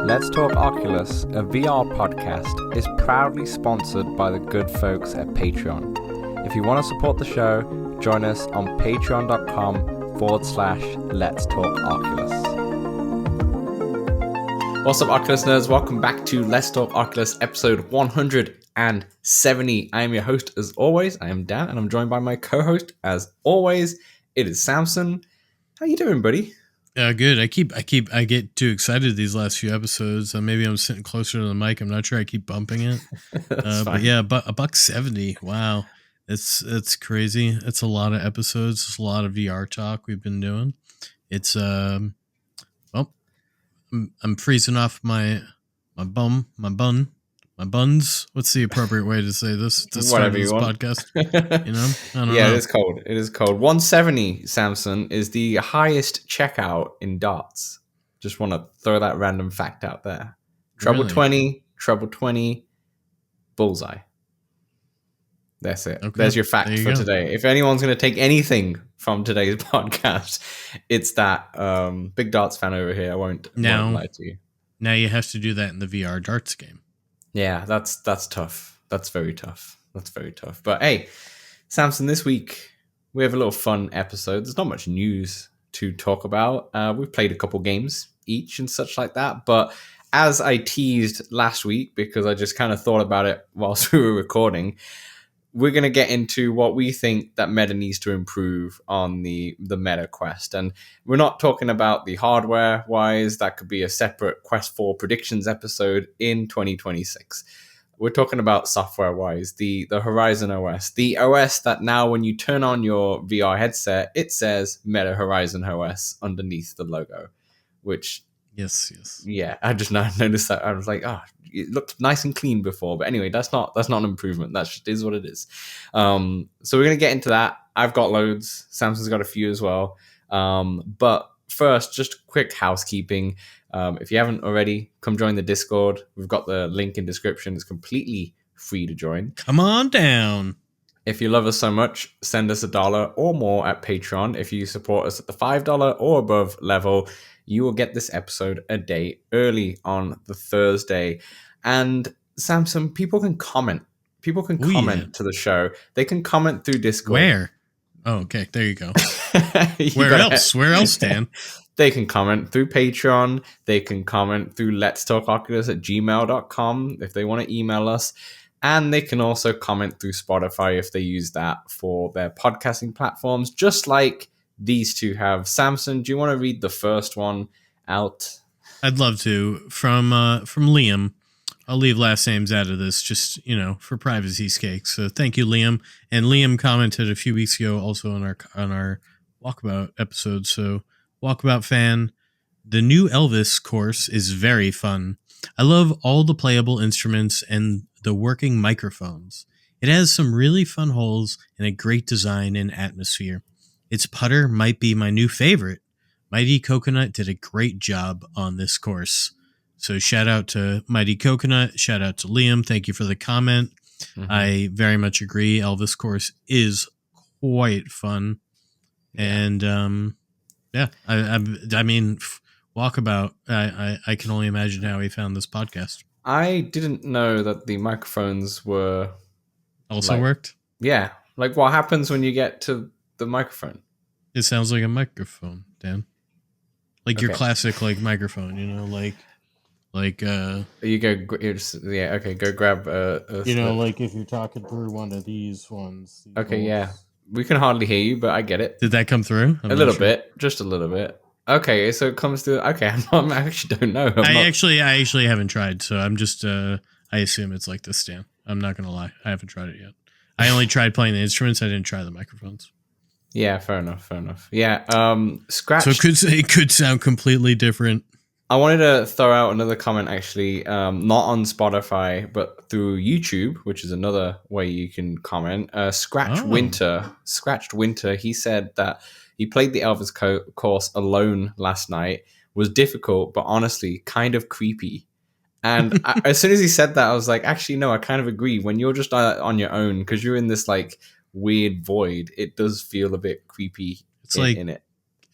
Let's Talk Oculus, a VR podcast, is proudly sponsored by the good folks at Patreon. If you want to support the show, join us on patreon.com/Let's Talk Oculus. What's up, Oculus nerds? Welcome back to Let's Talk Oculus, episode 170. I am your host, as always. I am Dan, and I'm joined by my co-host, as always. It is Samson. How you doing, buddy? Good. I get too excited these last few episodes. Maybe I'm sitting closer to the mic. I'm not sure. I keep bumping it. But yeah, $170. Wow, it's crazy. It's a lot of episodes. It's a lot of VR talk we've been doing. It's I'm freezing off my buns. What's the appropriate way to say this? To start this podcast. You know? I don't know. It is cold. It is cold. 170, Samson, is the highest checkout in darts. Just want to throw that random fact out there. Treble 20, bullseye. That's it. Okay. There's your fact for today. If anyone's going to take anything from today's podcast, it's that big darts fan over here. I won't lie to you. Now you have to do that in the VR darts game. Yeah, that's tough. That's very tough. But hey, Samson, this week we have a little fun episode. There's not much news to talk about. We've played a couple games each and such like that. But as I teased last week, because I just kind of thought about it whilst we were recording, we're going to get into what we think that Meta needs to improve on the Meta Quest. And we're not talking about the hardware-wise. That could be a separate Quest 4 predictions episode in 2026. We're talking about software-wise, the Horizon OS. The OS that now when you turn on your VR headset, it says Meta Horizon OS underneath the logo, which... Yes. Yeah, I just now noticed that. I was like, it looked nice and clean before. But anyway, that's not an improvement. That just is what it is. So we're going to get into that. I've got loads. Samson's got a few as well. But first, just quick housekeeping. If you haven't already, come join the Discord. We've got the link in description. It's completely free to join. Come on down. If you love us so much, send us $1 or more at Patreon. If you support us at the $5 or above level, you will get this episode a day early on the Thursday. And Samson, people can comment. People can comment to the show. They can comment through Discord. Where? Oh, okay. There you go. Where else, Dan? They can comment through Patreon. They can comment through letstalkoculus@gmail.com if they want to email us. And they can also comment through Spotify if they use that for their podcasting platforms, just like these two have. Samson, do you want to read the first one out? I'd love to. From Liam. I'll leave last names out of this, just, for privacy's sake. So thank you, Liam. And Liam commented a few weeks ago also on our Walkabout episode. So Walkabout fan, the new Elvis course is very fun. I love all the playable instruments and the working microphones. It has some really fun holes and a great design and atmosphere. Its putter might be my new favorite. Mighty Coconut did a great job on this course. So shout out to Mighty Coconut. Shout out to Liam. Thank you for the comment. Mm-hmm. I very much agree. Elvis course is quite fun. And I mean, Walkabout, I can only imagine how he found this podcast. I didn't know that the microphones were... Also worked? Yeah. Like, what happens when you get to the microphone? It sounds like a microphone, Dan. Like your classic, microphone, You go... go grab like if you're talking through one of these ones. Yeah. We can hardly hear you, but I get it. Did that come through? A little bit. Just a little bit. Okay, so it comes through... Okay, I actually don't know. I actually haven't tried, so I'm just... I assume it's like this, Dan. I'm not going to lie. I haven't tried it yet. I only tried playing the instruments. I didn't try the microphones. Yeah, fair enough. Yeah, Scratch... So it could sound completely different. I wanted to throw out another comment, actually, not on Spotify, but through YouTube, which is another way you can comment. Scratched Winter, he said that he played the Elvis course alone last night, was difficult, but honestly, kind of creepy. And as soon as he said that, I was like, actually, no, I kind of agree. When you're just on your own, because you're in this weird void, it does feel a bit creepy in it.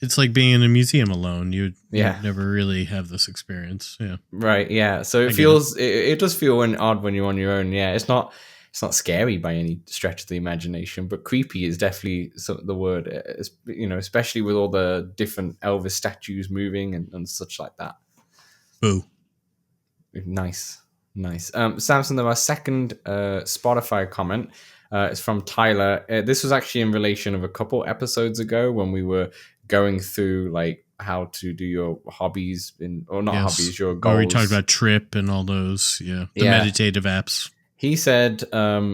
It's like being in a museum alone. You'd Yeah. never really have this experience. Yeah. Right. Yeah. So I get it. it does feel odd when you're on your own. Yeah. It's not scary by any stretch of the imagination, but creepy is definitely the word. Especially with all the different Elvis statues moving and such like that. Boo. Nice. Samson, our second Spotify comment is from Tyler. This was actually in relation of a couple episodes ago when we were going through like how to do your hobbies hobbies, your goals. Where we talked about Trip and all those, the meditative apps. He said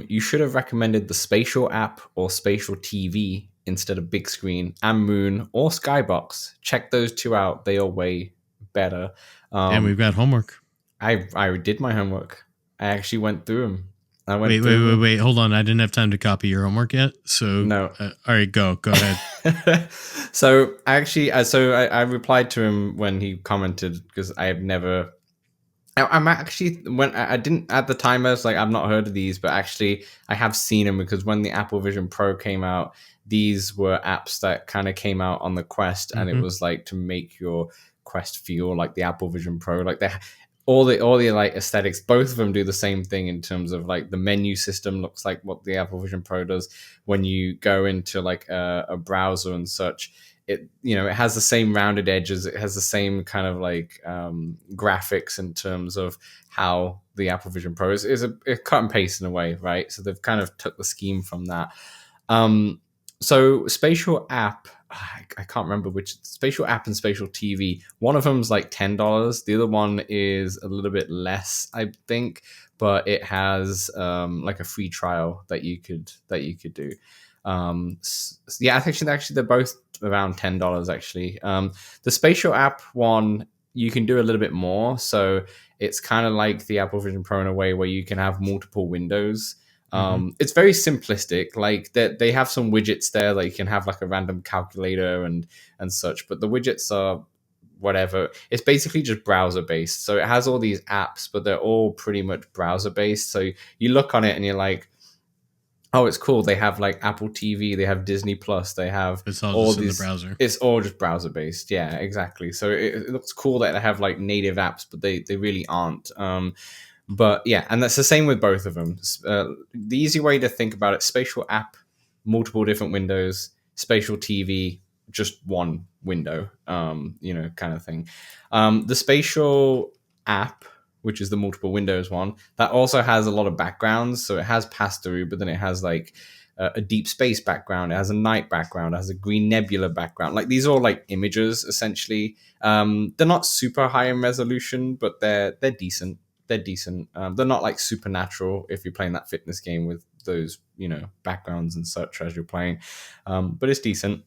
you should have recommended the Spatial App or Spatial TV instead of Big Screen and Moon or Skybox. Check those two out. They are way better. And we've got homework. I did my homework. I actually went through them. Wait. Hold on. I didn't have time to copy your homework yet. So no. All right, go ahead. So I replied to him when he commented because I have never. I'm actually when I didn't at the time I was like I've not heard of these, but actually I have seen them because when the Apple Vision Pro came out, these were apps that kind of came out on the Quest, and it was like to make your Quest feel like the Apple Vision Pro, like they. All the like aesthetics, both of them do the same thing in terms of like the menu system looks like what the Apple Vision Pro does. When you go into like a browser and such, it has the same rounded edges. It has the same kind of like graphics in terms of how the Apple Vision Pro is a cut and paste in a way, right? So they've kind of took the scheme from that. So Spatial App, I can't remember which. Spatial App and Spatial TV. One of them's like $10. The other one is a little bit less, I think, but it has like a free trial that you could do. Actually, they're both around $10. Actually, the Spatial App one you can do a little bit more. So it's kind of like the Apple Vision Pro in a way where you can have multiple windows. It's very simplistic. Like they have some widgets there that you can have like a random calculator and such, but the widgets are whatever. It's basically just browser based. So it has all these apps, but they're all pretty much browser based. So you look on it and you're like, oh, it's cool. They have like Apple TV, they have Disney Plus, they have it's all just in the browser. It's all just browser based. Yeah, exactly. So it looks cool that they have like native apps, but they really aren't. But yeah, and that's the same with both of them. The easy way to think about it, Spatial App, multiple different windows, Spatial TV, just one window, kind of thing. The Spatial App, which is the multiple windows one, that also has a lot of backgrounds. So it has pass-through, but then it has like a deep space background. It has a night background. It has a green nebula background. Like these are all like images, essentially. They're not super high in resolution, but they're decent. They're decent. They're not like supernatural if you're playing that fitness game with those, backgrounds and such as you're playing. But it's decent.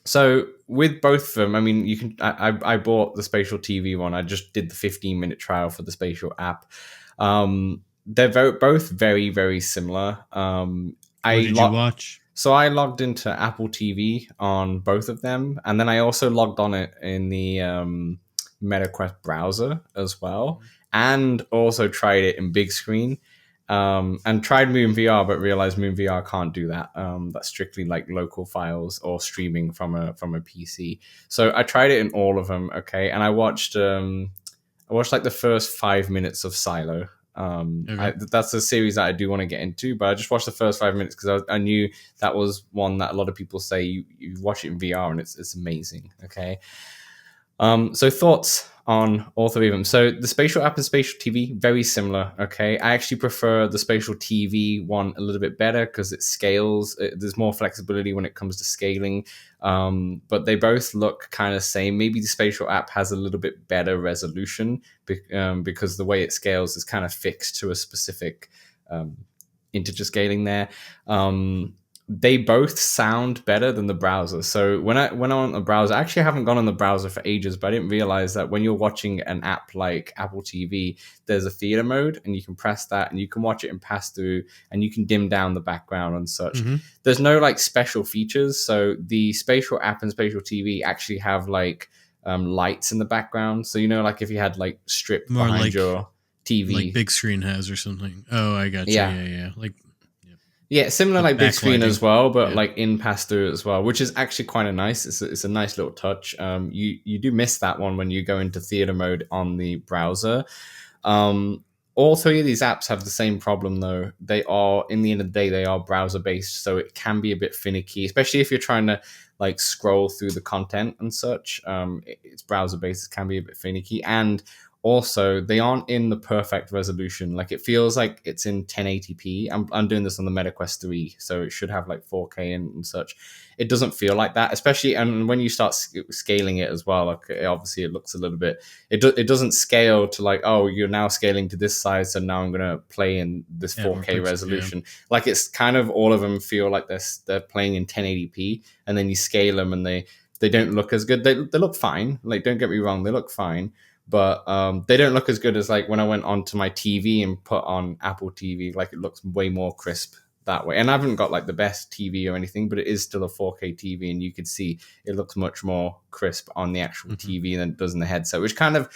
So with both of them, I mean, you can. I bought the Spatial TV one. I just did the 15-minute trial for the Spatial App. They're both very, very similar. What did you watch? So I logged into Apple TV on both of them, and then I also logged on it in the MetaQuest browser as well, and also tried it in big screen. And tried Moon VR, but realized Moon VR can't do that. That's strictly like local files or streaming from a PC. So I tried it in all of them. Okay, and I watched like the first 5 minutes of Silo. That's a series that I do want to get into, but I just watched the first 5 minutes because I knew that was one that a lot of people say you watch it in VR and it's amazing. Okay. So thoughts on all three of them. So the Spatial App and Spatial TV, very similar. Okay. I actually prefer the Spatial TV one a little bit better because it scales. There's more flexibility when it comes to scaling. But they both look kind of same. Maybe the Spatial App has a little bit better resolution because the way it scales is kind of fixed to a specific integer scaling there. They both sound better than the browser. So when I went on the browser, I actually haven't gone on the browser for ages, but I didn't realize that when you're watching an app like Apple TV, there's a theater mode and you can press that and you can watch it in pass through and you can dim down the background and such. There's no like special features. So the Spatial App and Spatial TV actually have like lights in the background. So, like if you had like strip behind your TV. Like big screen has or something. Oh, I got you. Yeah. Yeah, similar with like big screen backlighting. as well, but Yeah. like in pass through as well, which is actually quite a nice. It's a nice little touch. You do miss that one when you go into theater mode on the browser. All three of these apps have the same problem though. They are, in the end of the day, they are browser based, so it can be a bit finicky, especially if you're trying to like scroll through the content and such. It's browser based, it can be a bit finicky, and also they aren't in the perfect resolution. Like it feels like it's in 1080p. I'm doing this on the Meta Quest 3, so it should have like 4K and such. It doesn't feel like that, especially, and when you start scaling it as well, like obviously it looks a little bit, it doesn't scale to like, oh, you're now scaling to this size, so now I'm going to play in this 4K resolution. Like it's kind of, all of them feel like they're playing in 1080p, and then you scale them and they don't look as good. They look fine, like don't get me wrong, they look fine, but they don't look as good as like when I went onto my TV and put on Apple TV. Like it looks way more crisp that way. And I haven't got like the best TV or anything, but it is still a 4K TV, and you can see it looks much more crisp on the actual TV than it does in the headset, which kind of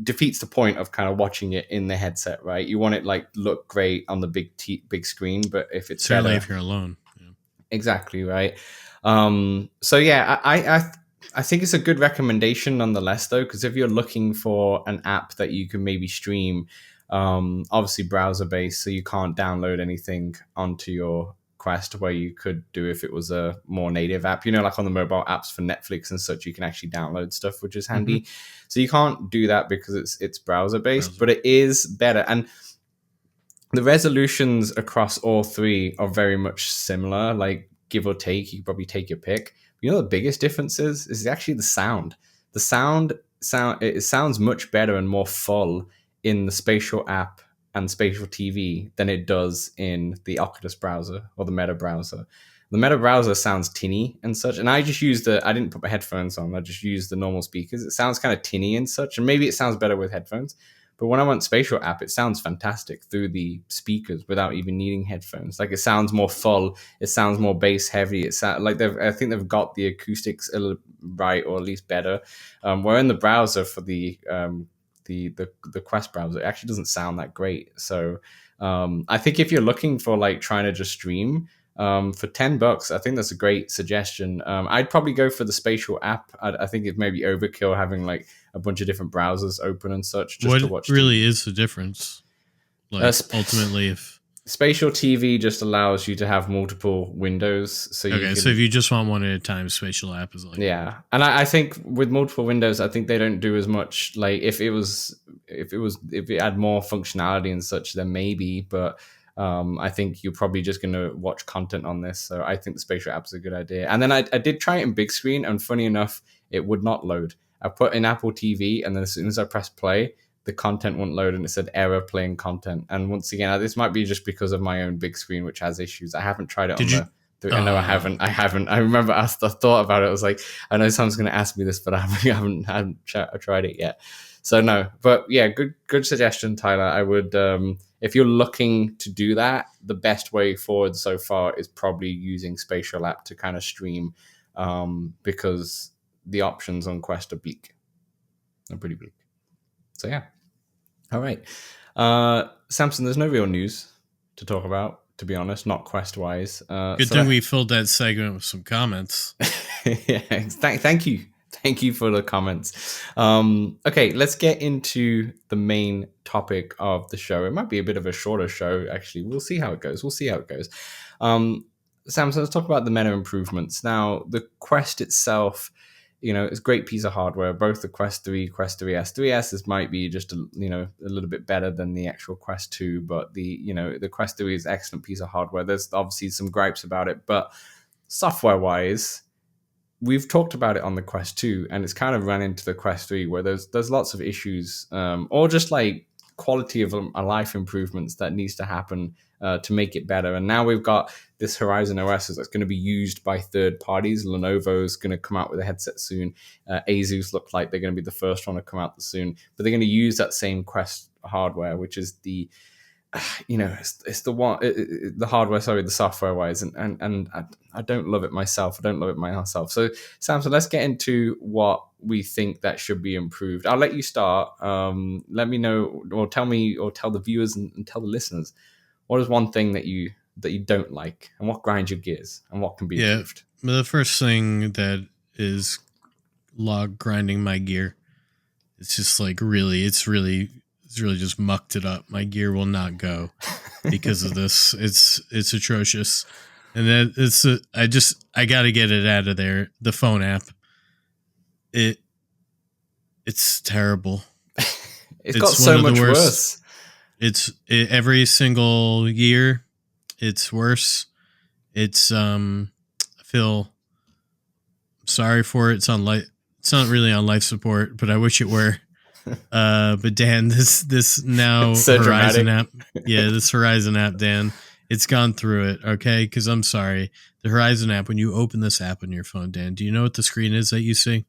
defeats the point of kind of watching it in the headset, right? You want it like look great on the big screen, but if it's certainly better, if you're alone. Yeah. Exactly, right. So yeah, I think it's a good recommendation nonetheless, though, because if you're looking for an app that you can maybe stream, obviously browser based, so you can't download anything onto your Quest where you could do if it was a more native app. You know, like on the mobile apps for Netflix and such, you can actually download stuff, which is handy. So you can't do that because it's browser based, but it is better. And the resolutions across all three are very much similar, like give or take. You can probably take your pick. You know, the biggest difference is actually the sound. The sound it sounds much better and more full in the Spatial app and Spatial TV than it does in the Oculus browser or the Meta browser. The Meta browser sounds tinny and such, and I didn't put my headphones on. I just used the normal speakers. It sounds kind of tinny and such, and maybe it sounds better with headphones. But when I went Spatial app, it sounds fantastic through the speakers without even needing headphones. Like it sounds more full, it sounds more bass heavy. It sounds like I think they've got the acoustics a little right, or at least better. Where in the browser for the Quest browser, it actually doesn't sound that great. So I think if you're looking for like trying to just stream, for $10, I think that's a great suggestion. I'd probably go for the Spatial app. I think it may be overkill having like a bunch of different browsers open and such just to watch. What really is the difference? Like ultimately, if Spatial TV just allows you to have multiple windows, so so if you just want one at a time, Spatial app is like, yeah. And I think with multiple windows, I think they don't do as much. Like if it had more functionality and such, then maybe, but I think you're probably just going to watch content on this. So I think the Spatial app is a good idea. And then I did try it in big screen, and funny enough, it would not load. I put in Apple TV, and then as soon as I pressed play, the content wouldn't load, and it said error playing content. And once again, this might be just because of my own big screen, which has issues. I haven't tried it no, I haven't. I remember I thought about it. I was like, I know someone's going to ask me this, but I haven't tried it yet. So no, but yeah, good suggestion, Tyler. I would, if you're looking to do that, the best way forward so far is probably using Spatial app to kind of stream, because the options on Quest are bleak. They're pretty bleak. So yeah. All right. Samson, there's no real news to talk about, to be honest, not Quest-wise. Good thing we filled that segment with some comments. Yeah, thank you. Thank you for the comments. Okay, let's get into the main topic of the show. It might be a bit of a shorter show, actually. We'll see how it goes. Samson, let's talk about the meta improvements. Now, the Quest itself, it's a great piece of hardware. Both the Quest 3, Quest 3S, 3S might be just a little bit better than the actual Quest 2, but the Quest 3 is an excellent piece of hardware. There's obviously some gripes about it, but software-wise, we've talked about it on the Quest 2, and it's kind of run into the Quest 3, where there's lots of issues, or just like quality of life improvements that needs to happen to make it better. And now we've got this Horizon OS that's going to be used by third parties. Lenovo's going to come out with a headset soon. Asus look like they're going to be the first one to come out soon, but they're going to use that same Quest hardware, which is the it's the one, the hardware, sorry, the software wise, and I don't love it myself. So Samson, let's get into what we think that should be improved. I'll let you start. Let me know, or tell me, or tell the viewers and tell the listeners, what is one thing that you that you don't like, and what grinds your gears, and what can be Yeah. improved? The first thing that is log grinding my gear, it's just like it's really just mucked it up. My gear will not go because of this. It's atrocious. And then I got to get it out of there. The phone app. It's terrible. It's got so much worse. Every single year it's worse. It's I feel sorry for it. It's not really on life support, but I wish it were. But Dan, this now so Horizon dramatic. app. Yeah, this Horizon app, Dan. It's gone through it, okay? Because I'm sorry. The Horizon app, when you open this app on your phone, Dan, do you know what the screen is that you see?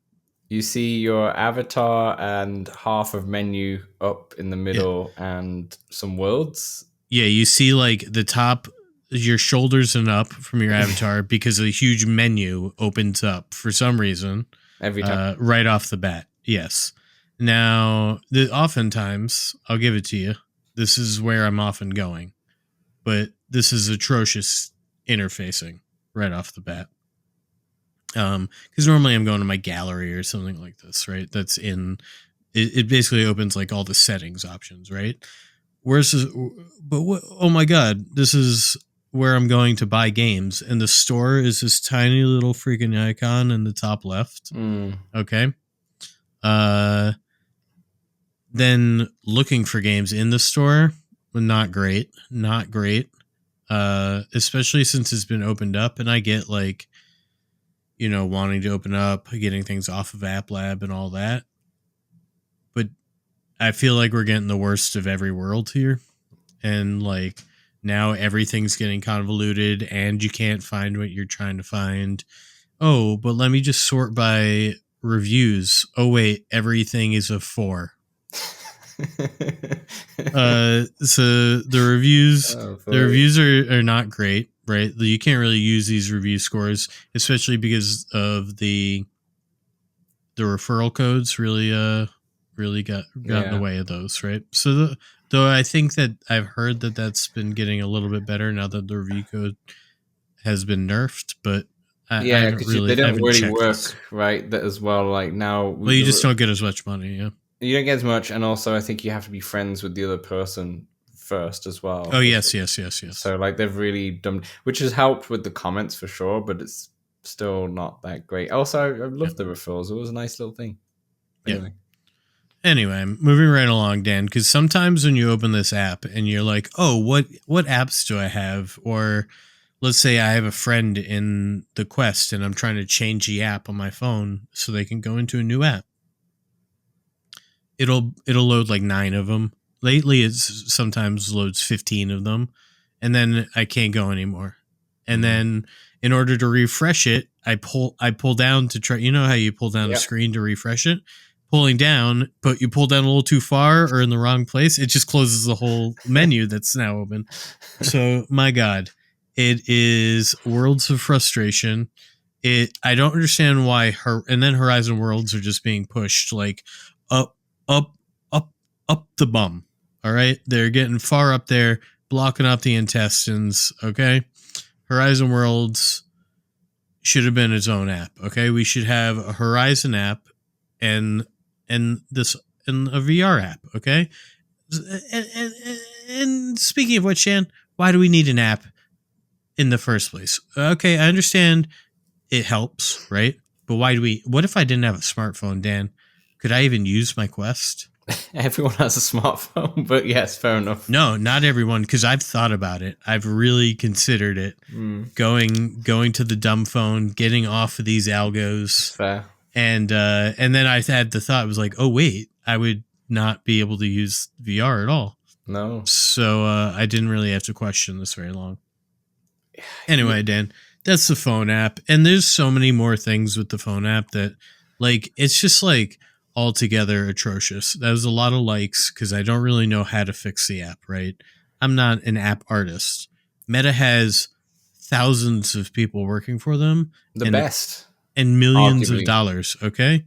You see your avatar and half of menu up in the Yeah. middle and some worlds. Yeah, you see like the top, your shoulders and up from your avatar because a huge menu opens up for some reason. Every time. Right off the bat. Yes. Now, oftentimes, I'll give it to you. This is where I'm often going. But this is atrocious interfacing right off the bat. Because normally I'm going to my gallery or something like this, right? That's in it basically opens like all the settings options, right? Oh my god, this is where I'm going to buy games, and the store is this tiny little freaking icon in the top left. Okay. Then looking for games in the store, not great. Especially since it's been opened up, and I get like, wanting to open up, getting things off of App Lab and all that. But I feel like we're getting the worst of every world here. And like now everything's getting convoluted and you can't find what you're trying to find. Oh, but let me just sort by reviews. Oh wait, everything is a 4. So the reviews are not great, right? You can't really use these review scores, especially because of the referral codes really got in the way of those, right? So though I think that I've heard that that's been getting a little bit better now that the review code has been nerfed, but because they don't really work right that as well. Like now, you just don't get as much money. Yeah, you don't get as much, and also I think you have to be friends with the other person first as well. Oh yes. So like they've really done, which has helped with the comments for sure, but it's still not that great. Also, I love the referrals. It was a nice little thing. Anyway, moving right along, Dan, because sometimes when you open this app and you're like, oh, what apps do I have? Or let's say I have a friend in the Quest and I'm trying to change the app on my phone so they can go into a new app. It'll load like 9 of them. Lately, it's sometimes loads 15 of them, and then I can't go anymore. And then in order to refresh it, I pull down to try. You know how you pull down a screen to refresh it? Pulling down, but you pull down a little too far or in the wrong place, it just closes the whole menu that's now open. So, my God, it is worlds of frustration. I don't understand why and then Horizon Worlds are just being pushed like up the bum. All right. They're getting far up there, blocking up the intestines. Okay. Horizon Worlds should have been its own app. Okay. We should have a Horizon app and a VR app. Okay. And speaking of which, Shan, why do we need an app in the first place? Okay. I understand it helps, right? But what if I didn't have a smartphone, Dan? Could I even use my Quest? Everyone has a smartphone, but yes, fair enough. No, not everyone, because I've thought about it. I've really considered it. Going to the dumb phone, getting off of these algos. Fair. And then I had the thought, it was like, oh wait, I would not be able to use VR at all. No. So I didn't really have to question this very long. Anyway, Dan, that's the phone app. And there's so many more things with the phone app that like, it's just like altogether atrocious. That was a lot of likes because I don't really know how to fix the app, right? I'm not an app artist. Meta has thousands of people working for them. Best. And millions of dollars, okay?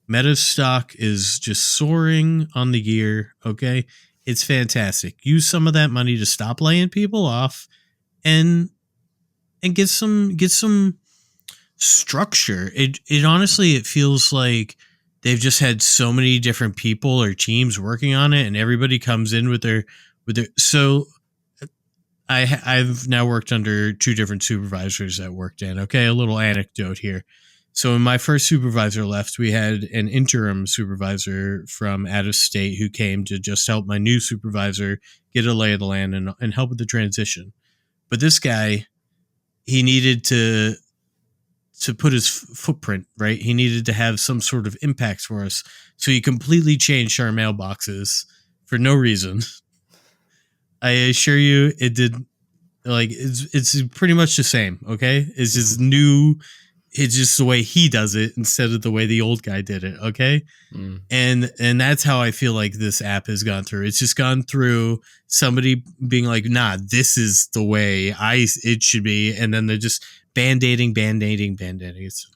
Meta's stock is just soaring on the gear, okay? It's fantastic. Use some of that money to stop laying people off and get some structure. It honestly, it feels like they've just had so many different people or teams working on it, and everybody comes in with their so I've now worked under two different supervisors at work, Dan. Okay, a little anecdote here. So when my first supervisor left, we had an interim supervisor from out of state who came to just help my new supervisor get a lay of the land and help with the transition. But this guy, he needed to put his footprint, right? He needed to have some sort of impact for us. So he completely changed our mailboxes for no reason. I assure you it did. Like it's pretty much the same. Okay, it's just new. It's just the way he does it instead of the way the old guy did it. Okay, and that's how I feel like this app has gone through. It's just gone through somebody being like, "Nah, this is the way it should be," and then they're just band-aiding. It's,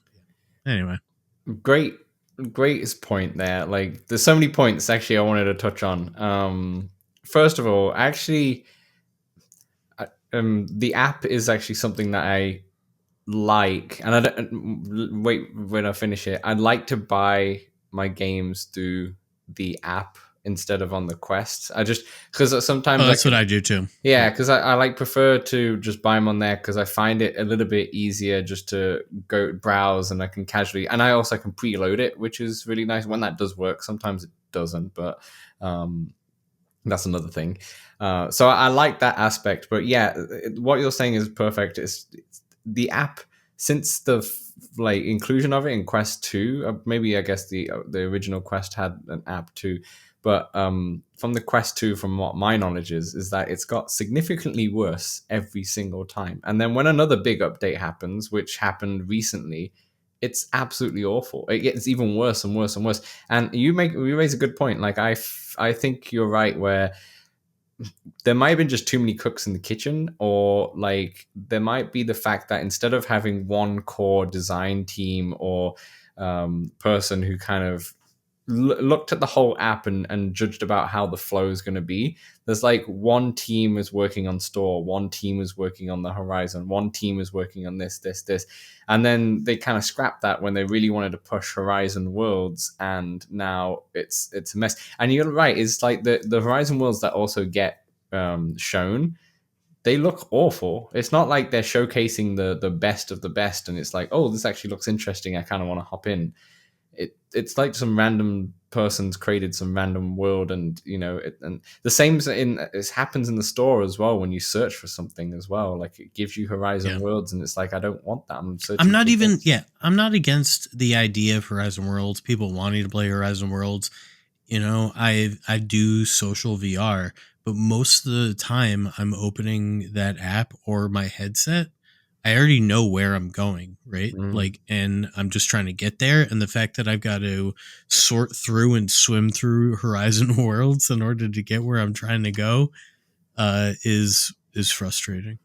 anyway, Great, greatest point there. Like, there's so many points actually I wanted to touch on. First of all, actually, the app is actually something that I like, and I don't wait when I finish it. I'd like to buy my games through the app instead of on the Quest. I just because sometimes that's what I do too. Yeah, because I like prefer to just buy them on there because I find it a little bit easier just to go browse and I can casually, and I also can preload it, which is really nice when that does work. Sometimes it doesn't, but that's another thing. So I like that aspect, but yeah, what you're saying is perfect. It's the app since the like inclusion of it in Quest 2. Maybe I guess the original Quest had an app too. But from the Quest 2, from what my knowledge is that it's got significantly worse every single time. And then when another big update happens, which happened recently, it's absolutely awful. It gets even worse and worse and worse. And you raise a good point. Like I think you're right where there might have been just too many cooks in the kitchen, or like there might be the fact that instead of having one core design team or person who kind of looked at the whole app and judged about how the flow is going to be, there's like one team is working on store, one team is working on the horizon, one team is working on this, and then they kind of scrapped that when they really wanted to push Horizon Worlds, and now it's a mess. And you're right, it's like the Horizon Worlds that also get shown, they look awful. It's not like they're showcasing the best of the best and it's like, oh, this actually looks interesting, I kind of want to hop in. It's like some random person's created some random world, and and the same it happens in the store as well when you search for something as well. Like it gives you Horizon Worlds, and it's like, I don't want that. I'm not against the idea of Horizon Worlds. People wanting to play Horizon Worlds. I do social VR, but most of the time I'm opening that app or my headset, I already know where I'm going, right? Like, and I'm just trying to get there. And the fact that I've got to sort through and swim through Horizon Worlds in order to get where I'm trying to go, is frustrating.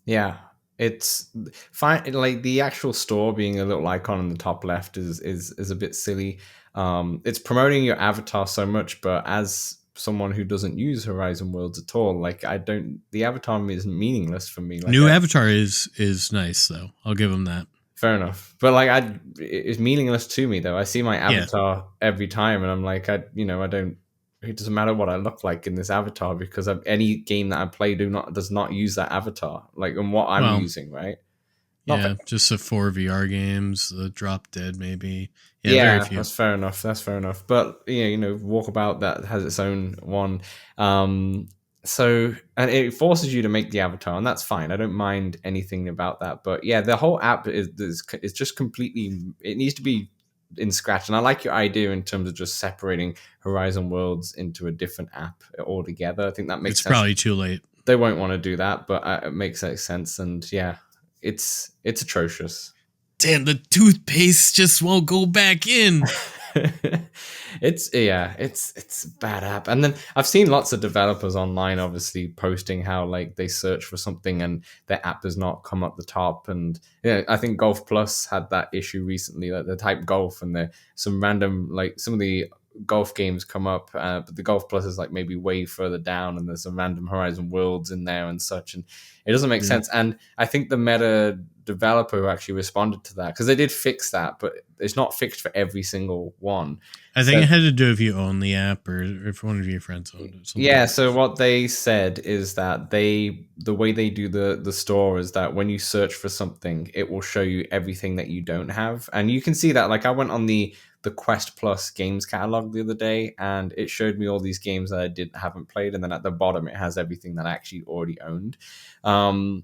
Yeah, it's fine. Like the actual store being a little icon in the top left is a bit silly. It's promoting your avatar so much, but as someone who doesn't use Horizon Worlds at all, like the avatar is meaningless for me. Like New avatar is nice though. I'll give them that. Fair enough, but it's meaningless to me though. I see my avatar every time, and I'm like, I don't. It doesn't matter what I look like in this avatar because any game that I play does not use that avatar. Like, and what I'm using, right? Just the 4 VR games, the Drop Dead maybe. Yeah, very few. That's fair enough. But Walkabout that has its own one. So and it forces you to make the avatar, and that's fine. I don't mind anything about that. But yeah, the whole app is just completely. It needs to be in Scratch, and I like your idea in terms of just separating Horizon Worlds into a different app altogether. I think that makes sense. It's probably too late. They won't want to do that, but it makes sense. And yeah, it's atrocious. Damn, the toothpaste just won't go back in. It's a bad app. And then I've seen lots of developers online obviously posting how like they search for something and their app does not come up the top. And I think Golf Plus had that issue recently, like they type golf and some random, like some of the golf games come up, but the Golf Plus is like maybe way further down, and there's some random Horizon Worlds in there and such, and it doesn't make sense. And I think the meta developer who actually responded to that, because they did fix that, but it's not fixed for every single one. I think it had to do if you own the app or if one of your friends owned it. Yeah, so what they said is that the way they do the store is that when you search for something, it will show you everything that you don't have. And you can see that, like, I went on the Quest Plus games catalog the other day, and it showed me all these games that I haven't played, and then at the bottom it has everything that I actually already owned. And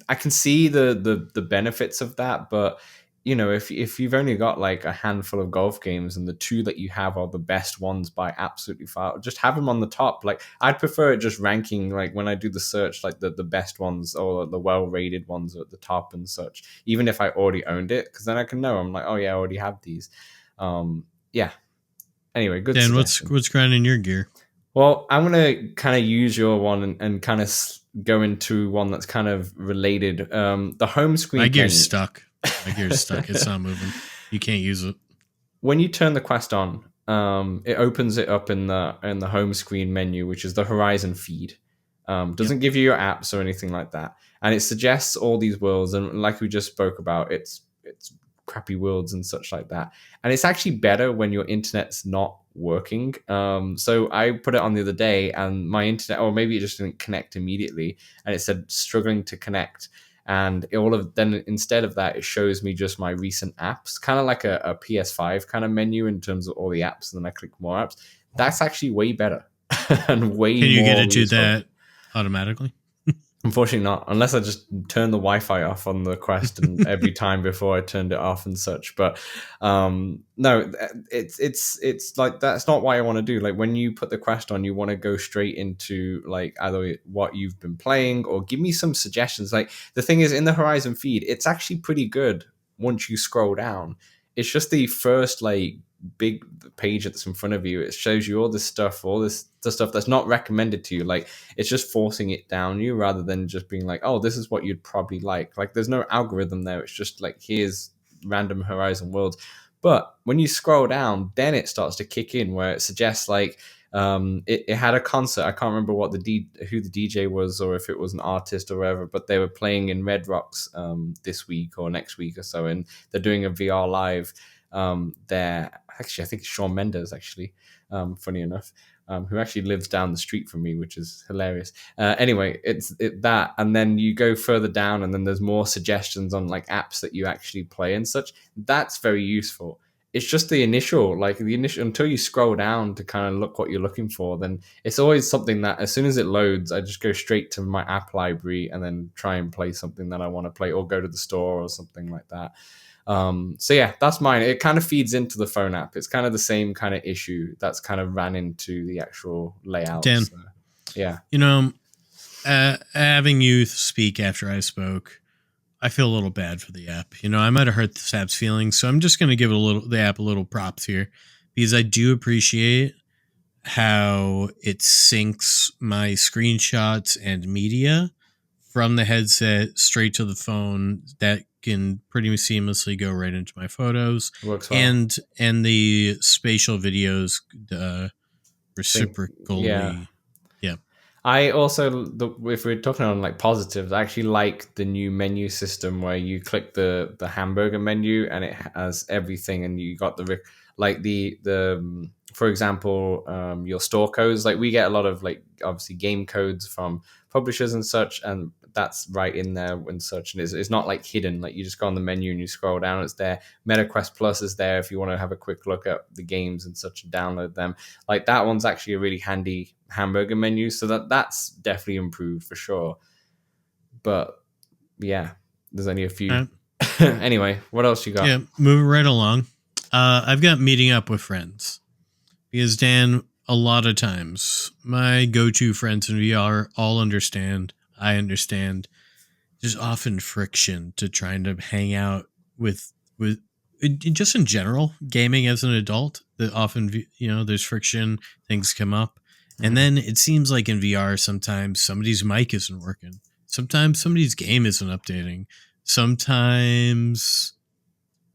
I can see the benefits of that, but if you've only got like a handful of golf games and the two that you have are the best ones by absolutely far, just have them on the top. Like, I'd prefer it just ranking, like when I do the search, like the best ones or the well-rated ones at the top and such, even if I already owned it, because then I can know, I'm like, oh yeah, I already have these. Yeah. Anyway, good. Dan, what's grinding your gear? Well, I'm gonna kind of use your one and kind of go into one that's kind of related. The home screen. My gear's stuck. My gear's stuck. It's not moving. You can't use it. When you turn the Quest on, it opens it up in the home screen menu, which is the Horizon feed. Doesn't give you your apps or anything like that, and it suggests all these worlds. And like we just spoke about, it's crappy worlds and such like that. And it's actually better when your internet's not working. So I put it on the other day, and my internet, or maybe it just didn't connect immediately, and it said struggling to connect. And then instead of that, it shows me just my recent apps, kind of like a PS5 kind of menu in terms of all the apps. And then I click more apps. That's actually way better and way more. Can you get it to that automatically? Unfortunately not, unless I just turn the Wi-Fi off on the Quest and every time before I turned it off and such. But no, it's like, that's not what I want to do. Like, when you put the Quest on, you want to go straight into like either what you've been playing or give me some suggestions. Like, the thing is, in the Horizon feed, it's actually pretty good once you scroll down. It's just the first like big page that's in front of you. It shows you all this stuff, the stuff that's not recommended to you. Like, it's just forcing it down you rather than just being like, oh, this is what you'd probably like. Like, there's no algorithm there. It's just like, here's random Horizon worlds. But when you scroll down, then it starts to kick in where it suggests like it had a concert. I can't remember who the DJ was, or if it was an artist or whatever, but they were playing in Red Rocks this week or next week or so, and they're doing a VR live there. Actually, I think it's Shawn Mendes, actually, funny enough, who actually lives down the street from me, which is hilarious. Anyway, it's that, and then you go further down, and then there's more suggestions on like apps that you actually play and such. That's very useful. It's just the initial until you scroll down to kind of look what you're looking for, then it's always something that as soon as it loads, I just go straight to my app library and then try and play something that I want to play, or go to the store or something like that. So yeah, that's mine. It kind of feeds into the phone app. It's kind of the same kind of issue that's kind of ran into the actual layout. Dan, so, yeah. Having you speak after I spoke, I feel a little bad for the app. I might have hurt this app's feelings, so I'm just going to give the app a little props here, because I do appreciate how it syncs my screenshots and media from the headset straight to the phone. That can pretty seamlessly go right into my photos. Works well. And the spatial videos reciprocally. Yeah. I also, if we're talking on like positives, I actually like the new menu system where you click the hamburger menu and it has everything, and you got the for example, your store codes. Like, we get a lot of like obviously game codes from publishers and such, and that's right in there and such, and it's not like hidden. Like, you just go on the menu and you scroll down, it's there. MetaQuest Plus is there if you want to have a quick look at the games and such and download them. Like, that one's actually a really handy hamburger menu, so that's definitely improved for sure. But yeah, there's only a few. Anyway, what else you got? Yeah, moving right along. I've got meeting up with friends, because Dan, a lot of times my go-to friends in VR all understand. I understand. There's often friction to trying to hang out with just in general gaming as an adult. That often there's friction, things come up. And then it seems like in VR, sometimes somebody's mic isn't working. Sometimes somebody's game isn't updating. Sometimes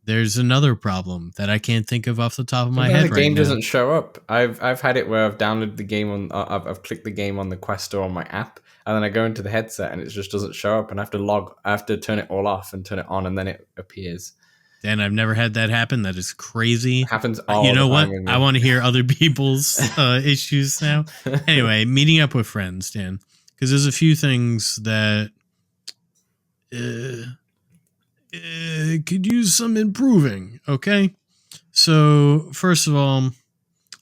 there's another problem that I can't think of off the top of my Sometimes head the right game now. doesn't show up. I've had it where I've downloaded the game on I've clicked the game on the Quest Store on my app, and then I go into the headset and it just doesn't show up, and I have to turn it all off and turn it on, and then it appears. Dan, I've never had that happen. That is crazy. It happens You all the know time what? with I me. want to hear other people's issues now. Anyway, meeting up with friends, Dan, because there's a few things that could use some improving. Okay. So, first of all,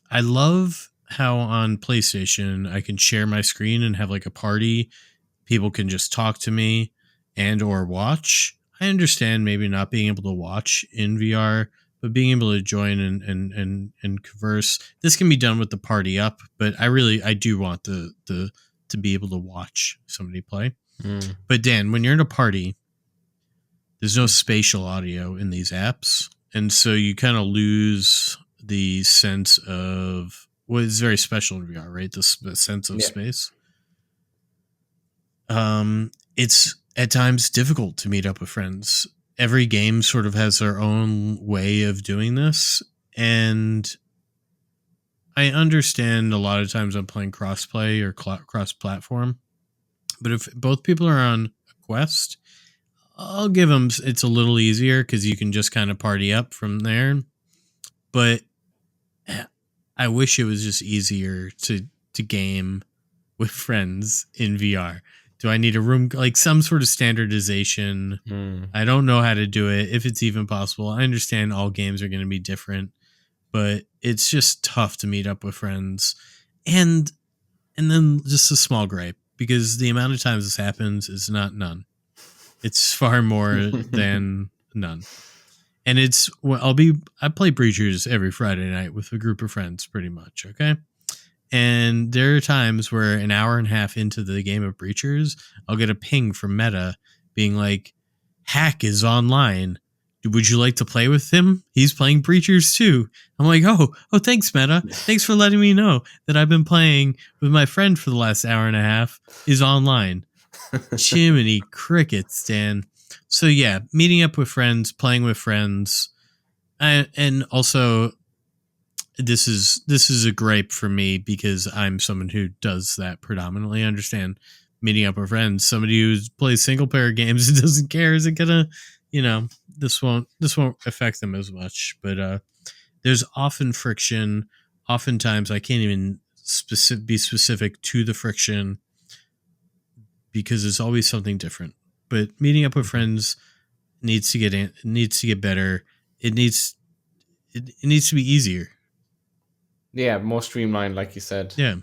I love how on PlayStation I can share my screen and have like a party. People can just talk to me and or watch. I understand maybe not being able to watch in VR, but being able to join and converse. This can be done with the party up, but I do want the to be able to watch somebody play. Mm. But Dan, when you're in a party, there's no spatial audio in these apps, and so you kind of lose the sense of what is very special in VR, right? The sense of Yeah. space. It's at times difficult to meet up with friends. Every game sort of has their own way of doing this, and I understand a lot of times I'm playing crossplay or cross-platform, but if both people are on a Quest, I'll give them it's a little easier because you can just kind of party up from there. But I wish it was just easier to game with friends in VR. Do I need a room like some sort of standardization? Mm. I don't know how to do it if it's even possible. I understand all games are going to be different, but it's just tough to meet up with friends. And then just a small gripe because the amount of times this happens is not none. It's far more than none. And it's well, I play Breachers every Friday night with a group of friends pretty much, okay? And there are times where an hour and a half into the game of Breachers, I'll get a ping from Meta being like, Hack is online. Would you like to play with him? He's playing Breachers too. I'm like, oh, thanks, Meta. Thanks for letting me know that I've been playing with my friend for the last hour and a half is online. Chimney crickets, Dan. So yeah, meeting up with friends, playing with friends, and also this is a gripe for me because I'm someone who does that predominantly. I understand meeting up with friends. Somebody who plays single player games and doesn't care isn't gonna, this won't affect them as much. But there's often friction. Oftentimes, I can't even be specific to the friction because there's always something different. But meeting up with friends needs to get better. It needs to be easier. Yeah, more streamlined, like you said. Yeah.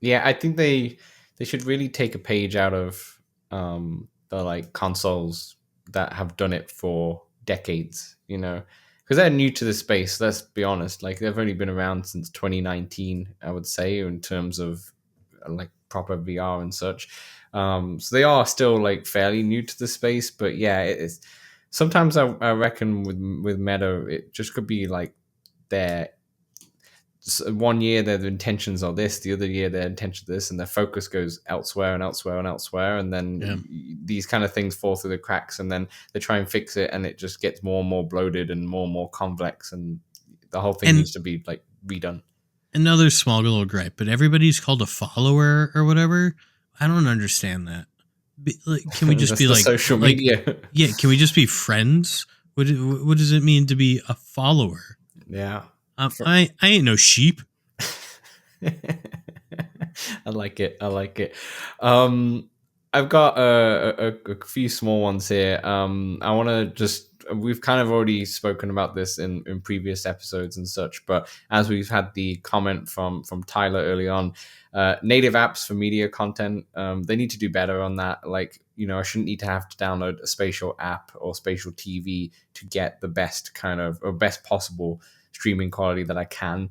Yeah, I think they should really take a page out of the like consoles that have done it for decades, because they're new to the space. Let's be honest; like they've only been around since 2019, I would say, in terms of like proper VR and such. So they are still like fairly new to the space, but yeah, it's sometimes I reckon with Meta, it just could be like their one year their intentions are this, the other year their intention this, and their focus goes elsewhere and elsewhere and elsewhere, and then these kind of things fall through the cracks, and then they try and fix it, and it just gets more and more bloated and more complex, and the whole thing needs to be like redone. Another small little gripe, but everybody's called a follower or whatever. I don't understand that. Can we just be like social media? Yeah, can we just be friends? What does it mean to be a follower? Yeah. I ain't no sheep. I like it. I've got a few small ones here. I want to we've kind of already spoken about this in previous episodes and such, but as we've had the comment from Tyler early on, native apps for media content, they need to do better on that. Like, I shouldn't need to have to download a Spatial app or Spatial TV to get the best kind of or best possible streaming quality that I can.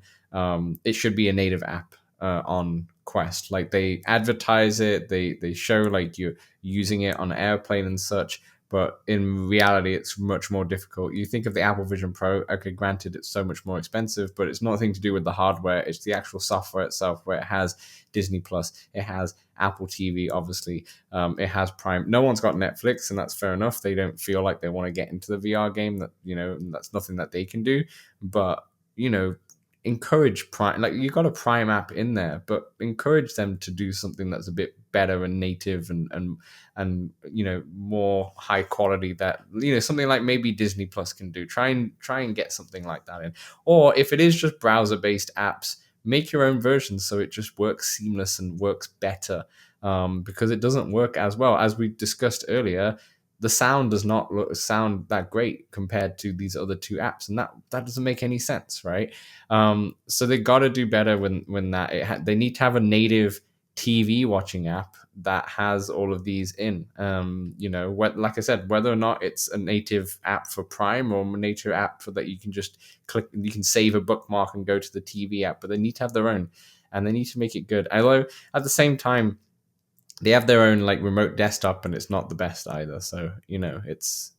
It should be a native app on Quest. Like they advertise it, they show like you're using it on airplane and such, but in reality, it's much more difficult. You think of the Apple Vision Pro. Okay, granted, it's so much more expensive, but it's nothing to do with the hardware. It's the actual software itself, where it has Disney Plus, it has Apple TV, obviously, it has Prime. No one's got Netflix, and that's fair enough. They don't feel like they want to get into the VR game. That that's nothing that they can do. But encourage Prime. Like, you got a Prime app in there, but encourage them to do something that's a bit better and native and more high quality, that something like maybe Disney Plus can do. Try and get something like that in. Or if it is just browser based apps, make your own versions so it just works seamless and works better, because it doesn't work as well as we discussed earlier. The sound does not sound that great compared to these other two apps, and that doesn't make any sense, right? So they got to do better when they need to have a native TV watching app that has all of these in. Like I said, whether or not it's a native app for Prime or a native app for that you can just click, you can save a bookmark and go to the TV app, but they need to have their own, and they need to make it good. Although at the same time, they have their own like remote desktop, and it's not the best either. So it's,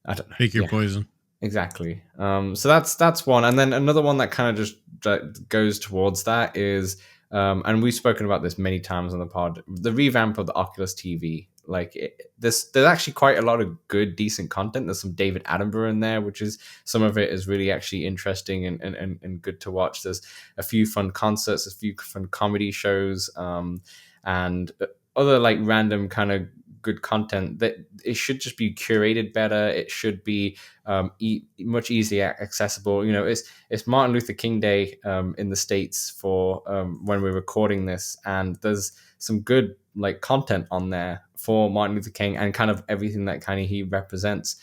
I don't know. Pick your poison. Exactly. So that's one, and then another one that kind of just goes towards that is, and we've spoken about this many times on the pod, the revamp of the Oculus TV. Like, there's actually quite a lot of good, decent content. There's some David Attenborough in there, which is, some of it is really actually interesting and good to watch. There's a few fun concerts, a few fun comedy shows, and other like random kind of good content. That it should just be curated better. It should be much easier accessible. It's Martin Luther King Day in the States for when we're recording this, and there's some good like content on there for Martin Luther King and kind of everything that kind of he represents.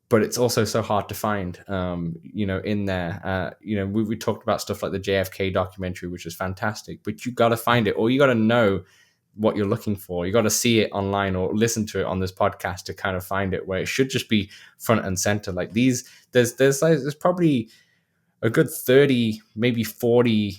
But it's also so hard to find, in there. We talked about stuff like the JFK documentary, which is fantastic, but you got to find it, or you got to know what you're looking for. You got to see it online or listen to it on this podcast to kind of find it, where it should just be front and center. Like these, there's probably a good 30, maybe 40,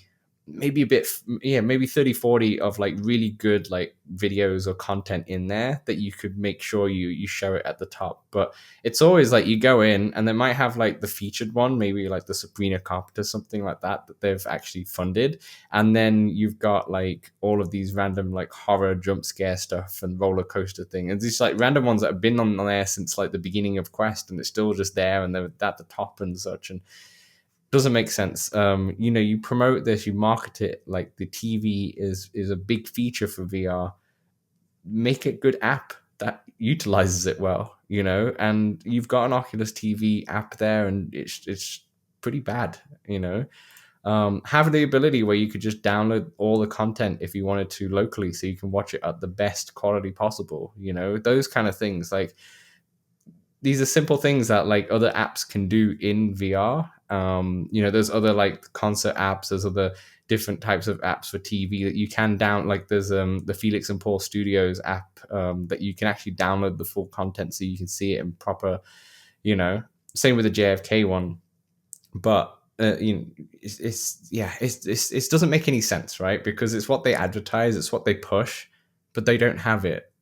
maybe a bit, maybe 30, 40 of like really good like videos or content in there that you could make sure you show it at the top. But it's always like you go in and they might have like the featured one, maybe like the Sabrina Carpenter, something like that they've actually funded. And then you've got like all of these random like horror jump scare stuff and roller coaster thing. And these like random ones that have been on there since like the beginning of Quest, and it's still just there and they're at the top and such. And doesn't make sense. You promote this, you market it like the TV is a big feature for VR. Make a good app that utilizes it well, and you've got an Oculus TV app there, and it's pretty bad. Have the ability where you could just download all the content if you wanted to locally, so you can watch it at the best quality possible. Those kind of things. Like, these are simple things that like other apps can do in VR. There's other like concert apps, there's other different types of apps for TV that you can like there's the Felix and Paul Studios app that you can actually download the full content so you can see it in proper, same with the JFK one. But it doesn't make any sense, right? Because it's what they advertise, it's what they push, but they don't have it,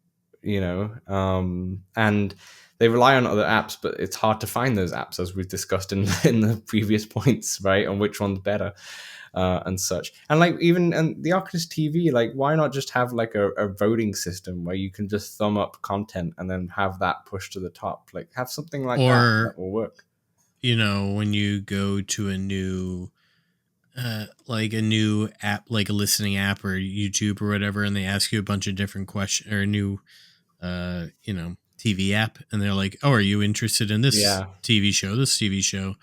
and they rely on other apps, but it's hard to find those apps, as we've discussed in the previous points, right? On which one's better and such. And like even and the Oculus TV, like why not just have like a voting system where you can just thumb up content and then have that pushed to the top? Like have something like that will work. When you go to a new app, like a listening app or YouTube or whatever, and they ask you a bunch of different questions, or a new TV app, and they're like, oh, are you interested in this TV show,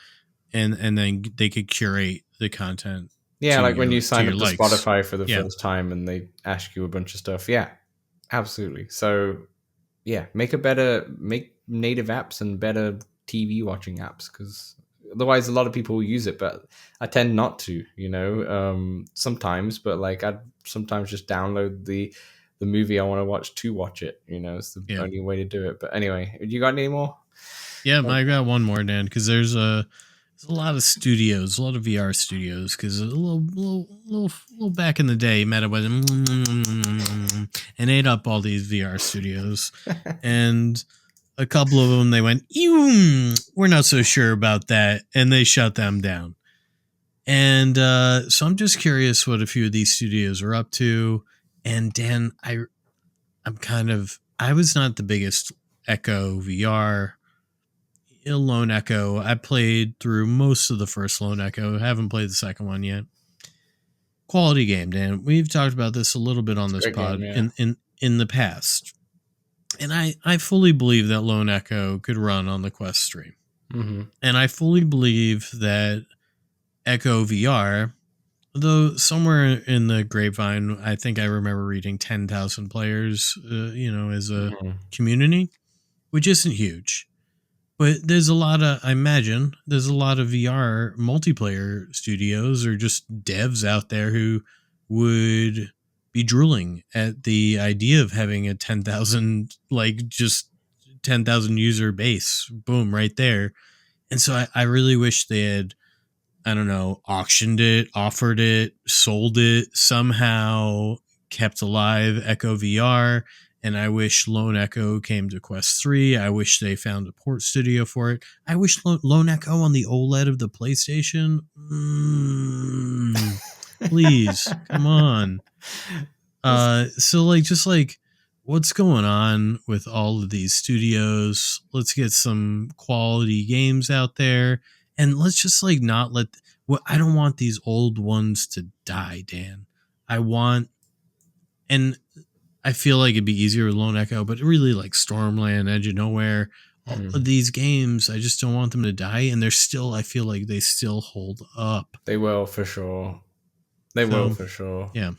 and then they could curate the content. Like when you sign up to Spotify for the first time and they ask you a bunch of stuff. Yeah, absolutely. So make native apps and better TV watching apps, because otherwise a lot of people will use it, but I tend not to, sometimes, but like I'd sometimes just download the movie I want to watch it. It's the only way to do it. But anyway, you got any more? Yeah, I got one more, Dan, because there's a lot of studios, a lot of VR studios, because a little back in the day, Meta went and ate up all these VR studios. And a couple of them, they went, we're not so sure about that. And they shut them down. And so I'm just curious what a few of these studios are up to. And Dan, I was not the biggest Echo VR, Lone Echo. I played through most of the first Lone Echo. Haven't played the second one yet. Quality game, Dan. We've talked about this a little bit on this pod game, yeah. in the past. And I fully believe that Lone Echo could run on the Quest 3. Mm-hmm. And I fully believe that Echo VR, though somewhere in the grapevine, I think I remember reading 10,000 players, as a community, which isn't huge. But there's a lot of VR multiplayer studios or just devs out there who would be drooling at the idea of having a 10,000, just 10,000 user base. Boom, right there. And so I really wish they had, I don't know, auctioned it, offered it, sold it, somehow kept alive Echo VR. And I wish Lone Echo came to Quest 3. I wish they found a port studio for it. I wish Lone Echo on the OLED of the PlayStation. Please, come on. What's going on with all of these studios? Let's get some quality games out there. And let's just not let... I don't want these old ones to die, Dan. And I feel like it'd be easier with Lone Echo, but really like Stormland, Edge of Nowhere, all of these games, I just don't want them to die. And I feel like they still hold up. They will for sure. Will for sure. Yeah.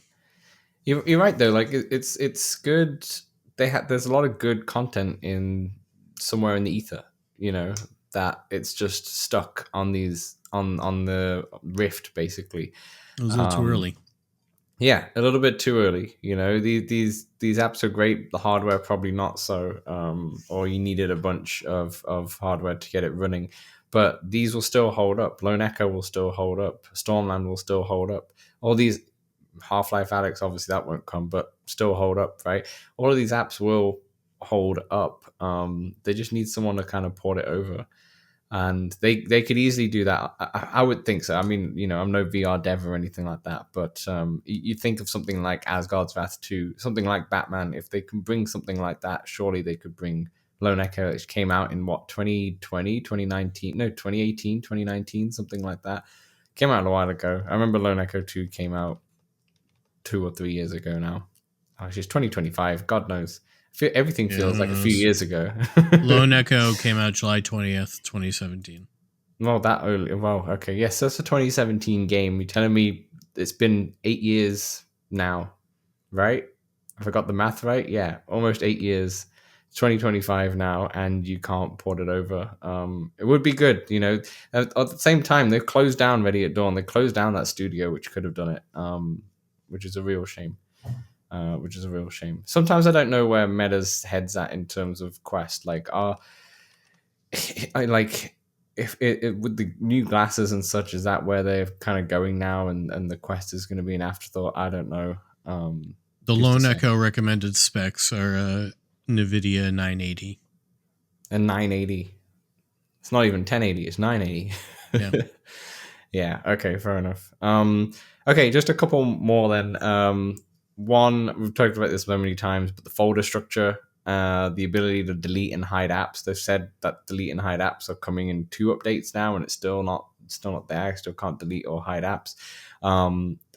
You're right though. Like it's good. There's a lot of good content in somewhere in the ether. That it's just stuck on the Rift basically. It was a little too early. Yeah, a little bit too early. These apps are great. The hardware probably not so. Or you needed a bunch of hardware to get it running. But these will still hold up. Lone Echo will still hold up. Stormland will still hold up. All these Half-Life Alyx, obviously that won't come, but still hold up, right? All of these apps will hold up. They just need someone to kind of port it over. And they could easily do that. I would think so. I mean, I'm no VR dev or anything like that, but you think of something like Asgard's Wrath 2, something like Batman. If they can bring something like that, surely they could bring Lone Echo, which came out in 2020, 2019, no, 2018, 2019, something like that. Came out a while ago. I remember Lone Echo 2 came out 2 or 3 years ago now. Actually, it's 2025. God knows. Everything feels like a few years ago. Lone Echo came out July 20th, 2017. Well, that early. Well, okay. Yes, that's a 2017 game. You're telling me it's been 8 years now, right? Have I got the math right? Yeah, almost 8 years. 2025 now, and you can't port it over. It would be good, At the same time, they've closed down Ready at Dawn. They closed down that studio, which could have done it, which is a real shame. Sometimes I don't know where Meta's head's at in terms of Quest. Like, if it with the new glasses and such, is that where they're kind of going now, and the Quest is going to be an afterthought? I don't know. The Lone Echo recommended specs are NVIDIA 980. And 980. It's not even 1080. It's 980. Yeah. Yeah. Okay. Fair enough. Okay. Just a couple more then. One, we've talked about this so many times, but the folder structure, the ability to delete and hide apps. They've said that delete and hide apps are coming in 2 updates now, and it's still not there. I still can't delete or hide apps.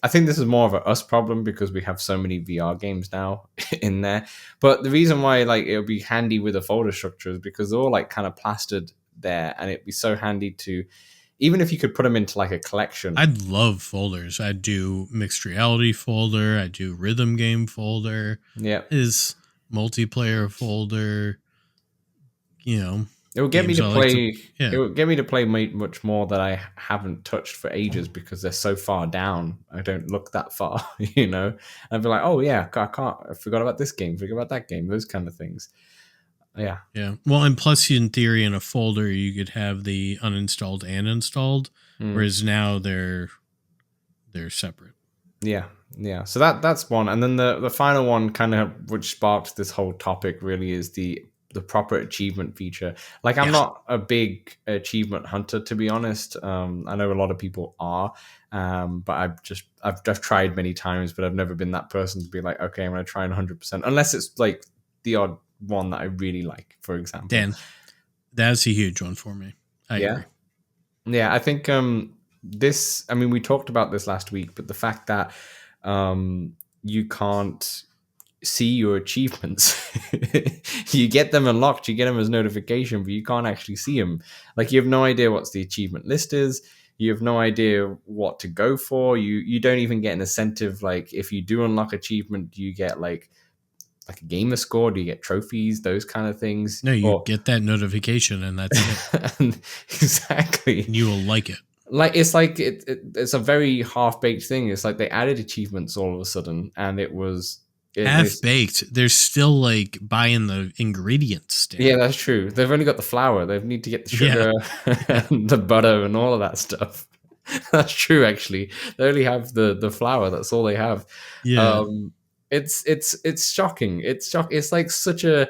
I think this is more of a us problem because we have so many VR games now in there. But the reason why it'll be handy with a folder structure is because they're all kind of plastered there, and it'd be so handy to, even if you could put them into a collection. I'd love folders. I'd do mixed reality folder. I'd do rhythm game folder. Yeah. Is multiplayer folder. It would get me to play. It would get me to play much more that I haven't touched for ages because they're so far down. I don't look that far, I'd be like, oh yeah, I forgot about this game, forgot about that game, those kind of things. Yeah. Well, and plus, in theory, in a folder, you could have the uninstalled and installed, whereas now they're separate. Yeah. So that's one, and then the final one, kind of which sparked this whole topic, really, is the the proper achievement feature. Like, I'm not a big achievement hunter, to be honest. I know a lot of people are, but I've tried many times, but I've never been that person to be like, okay, I'm going to try 100%, unless it's like the odd one that I really like, for example. Dan, that's a huge one for me. I agree. Yeah, I think this, I mean, we talked about this last week, but the fact that you can't see your achievements, you get them unlocked, you get them as notification, but you can't actually see them. Like, you have no idea what the achievement list is. You have no idea what to go for. You don't even get an incentive. Like, if you do unlock achievement, do you get like a gamer score? Do you get trophies? Those kind of things? No, you get that notification and that's it. Exactly. And you will like it. Like, it's a very half-baked thing. It's like they added achievements all of a sudden, and it was half-baked. They're still like buying the ingredients. Dan. Yeah, that's true. They've only got the flour. They need to get the sugar and the butter and all of that stuff. That's true, actually. They only have the flour. That's all they have. Yeah. It's shocking. It's like such a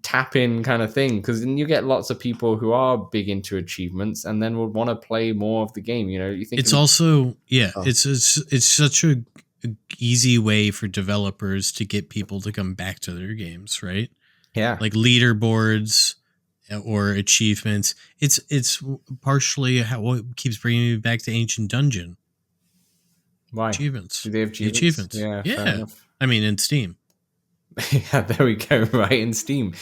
tap-in kind of thing, because then you get lots of people who are big into achievements and then would want to play more of the game. You know, you think it's also it's such a easy way for developers to get people to come back to their games, right? Yeah, like leaderboards or achievements. It's partially what keeps bringing me back to Ancient Dungeon. Why? Achievements? Do they have achievements? Yeah. Fair enough. I mean, in Steam. Yeah, there we go. Right, in Steam.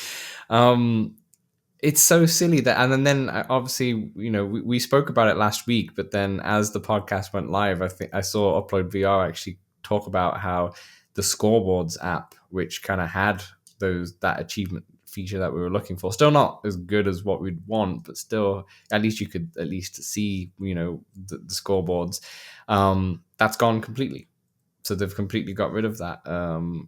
It's so silly that, and then obviously, you know, we spoke about it last week, but then as the podcast went live, I think I saw Upload VR actually talk about how the scoreboards app, which kind of had that achievement feature that we were looking for, still not as good as what we'd want, but still, at least you could at least see, you know, the scoreboards. That's gone completely. So they've completely got rid of that,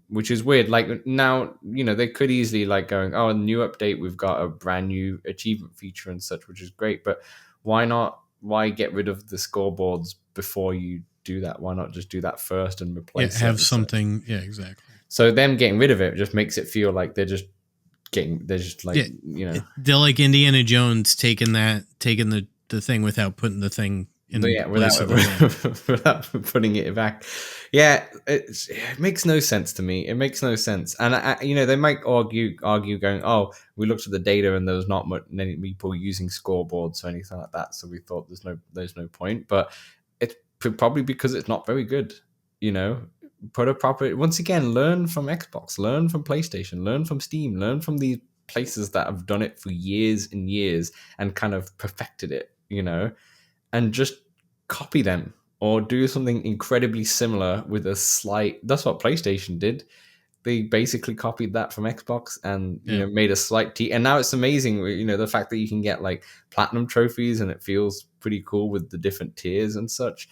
which is weird. Like, now, you know, they could easily like going, oh, a new update, we've got a brand new achievement feature and such, which is great. But why not? Why get rid of the scoreboards before you do that? Why not just do that first and replace it? Have something. Such? Yeah, exactly. So them getting rid of it just makes it feel like they're just you know, they're like Indiana Jones taking the thing without putting the thing in without putting it back. Yeah, it makes no sense to me. It makes no sense. And you know, they might argue going, oh, we looked at the data and there was not many people using scoreboards or anything like that, so we thought there's no point. But it's probably because it's not very good. You know, once again, learn from Xbox, learn from PlayStation, learn from Steam, learn from these places that have done it for years and years and kind of perfected it. You know, and just copy them. Or do something incredibly similar with a slight. That's what PlayStation did. They basically copied that from Xbox and you know, made a slight and now it's amazing. You know, the fact that you can get like platinum trophies and it feels pretty cool with the different tiers and such.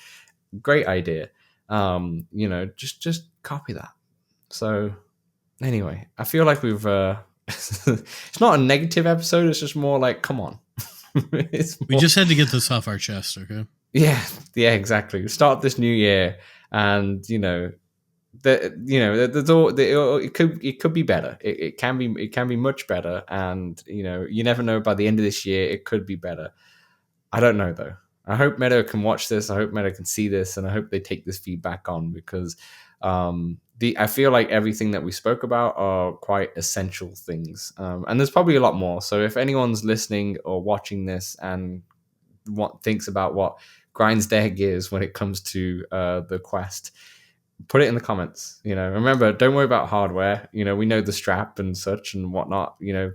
Great idea. You know, just copy that. So anyway, I feel like we've. It's not a negative episode. It's just more like, come on. We just had to get this off our chest, okay? Yeah, exactly. Start this new year, and you know, it could be better. It can be much better, and you know, you never know. By the end of this year, it could be better. I don't know though. I hope Meta can watch this. I hope Meta can see this, and I hope they take this feedback on because I feel like everything that we spoke about are quite essential things, and there's probably a lot more. So if anyone's listening or watching this and thinks about what grinds their gears when it comes to the Quest, put it in the comments. You know, remember, don't worry about hardware. You know, we know the strap and such and whatnot. You know,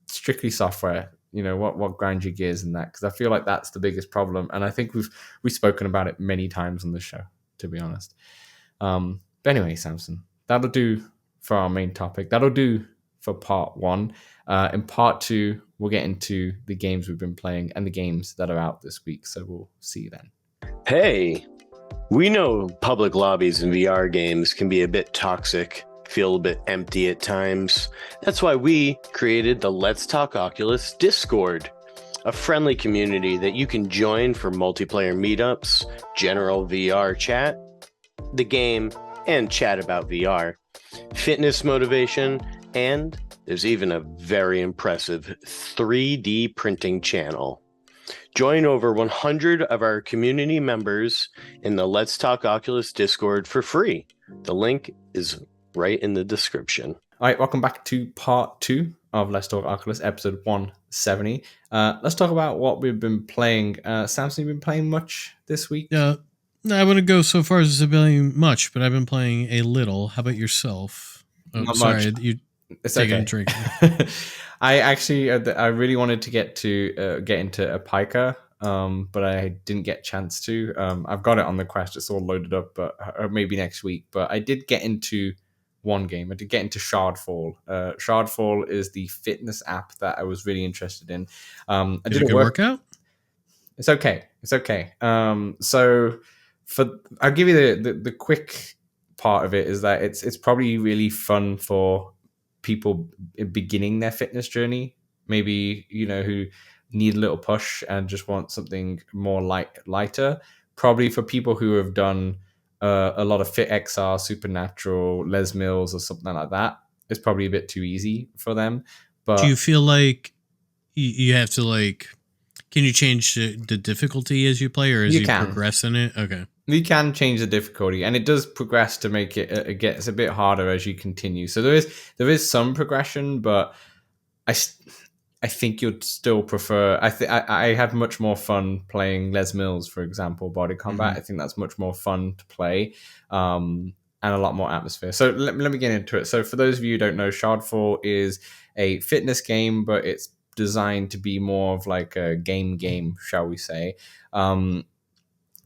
strictly software. You know, what grinds your gears in that, because I feel like that's the biggest problem, and I think we've spoken about it many times on the show, to be honest. But anyway, Samson, that'll do for our main topic. That'll do for part 1. In part 2, we'll get into the games we've been playing and the games that are out this week. So we'll see you then. Hey, we know public lobbies in VR games can be a bit toxic, feel a bit empty at times. That's why we created the Let's Talk Oculus Discord, a friendly community that you can join for multiplayer meetups, general VR chat, the game, and chat about VR, fitness motivation, and There's even a very impressive 3D printing channel. Join over 100 of our community members in the Let's Talk Oculus Discord for free. The link is right in the description. All right, welcome back to part 2 of Let's Talk Oculus, episode 170. Let's talk about what we've been playing. Samson, you been playing much this week? I wouldn't go so far as to playing much, but I've been playing a little. How about yourself? Oh, Not sorry, much. you It's taking okay. a drink. I really wanted to get into a piker, but I didn't get a chance to. I've got it on the Quest; it's all loaded up, but or maybe next week. But I did get into one game. I did get into Shardfall. Shardfall is the fitness app that I was really interested in. I Did a good workout? It's okay. It's okay. So I'll give you the quick part of it is that it's probably really fun for people beginning their fitness journey, maybe who need a little push and just want something more lighter. Probably for people who have done a lot of Fit XR, Supernatural, Les Mills, or something like that, it's probably a bit too easy for them. But do you feel like you have to like? Can you change the difficulty as you play, or as you progress in it? Okay. You can change the difficulty, and it does progress to make it gets a bit harder as you continue. So there is some progression, but I think you'd still prefer. I have much more fun playing Les Mills, for example, Body Combat. Mm-hmm. I think that's much more fun to play, and a lot more atmosphere. So let me get into it. So for those of you who don't know, Shardfall is a fitness game, but it's designed to be more of like a game, shall we say.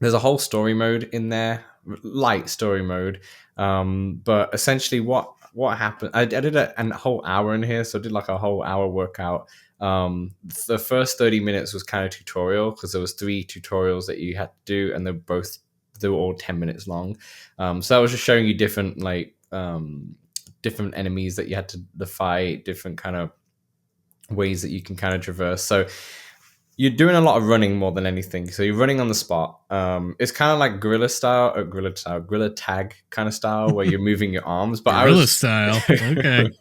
There's a whole story mode in there, light story mode. But essentially what happened, I did a whole hour in here. So I did like a whole hour workout. The first 30 minutes was kind of tutorial because there was 3 tutorials that you had to do, and they were all 10 minutes long. So I was just showing you different different enemies that you had to fight, different kind of ways that you can kind of traverse. So you're doing a lot of running more than anything. So you're running on the spot. It's kind of like gorilla tag kind of style, where you're moving your arms. But gorilla style, okay.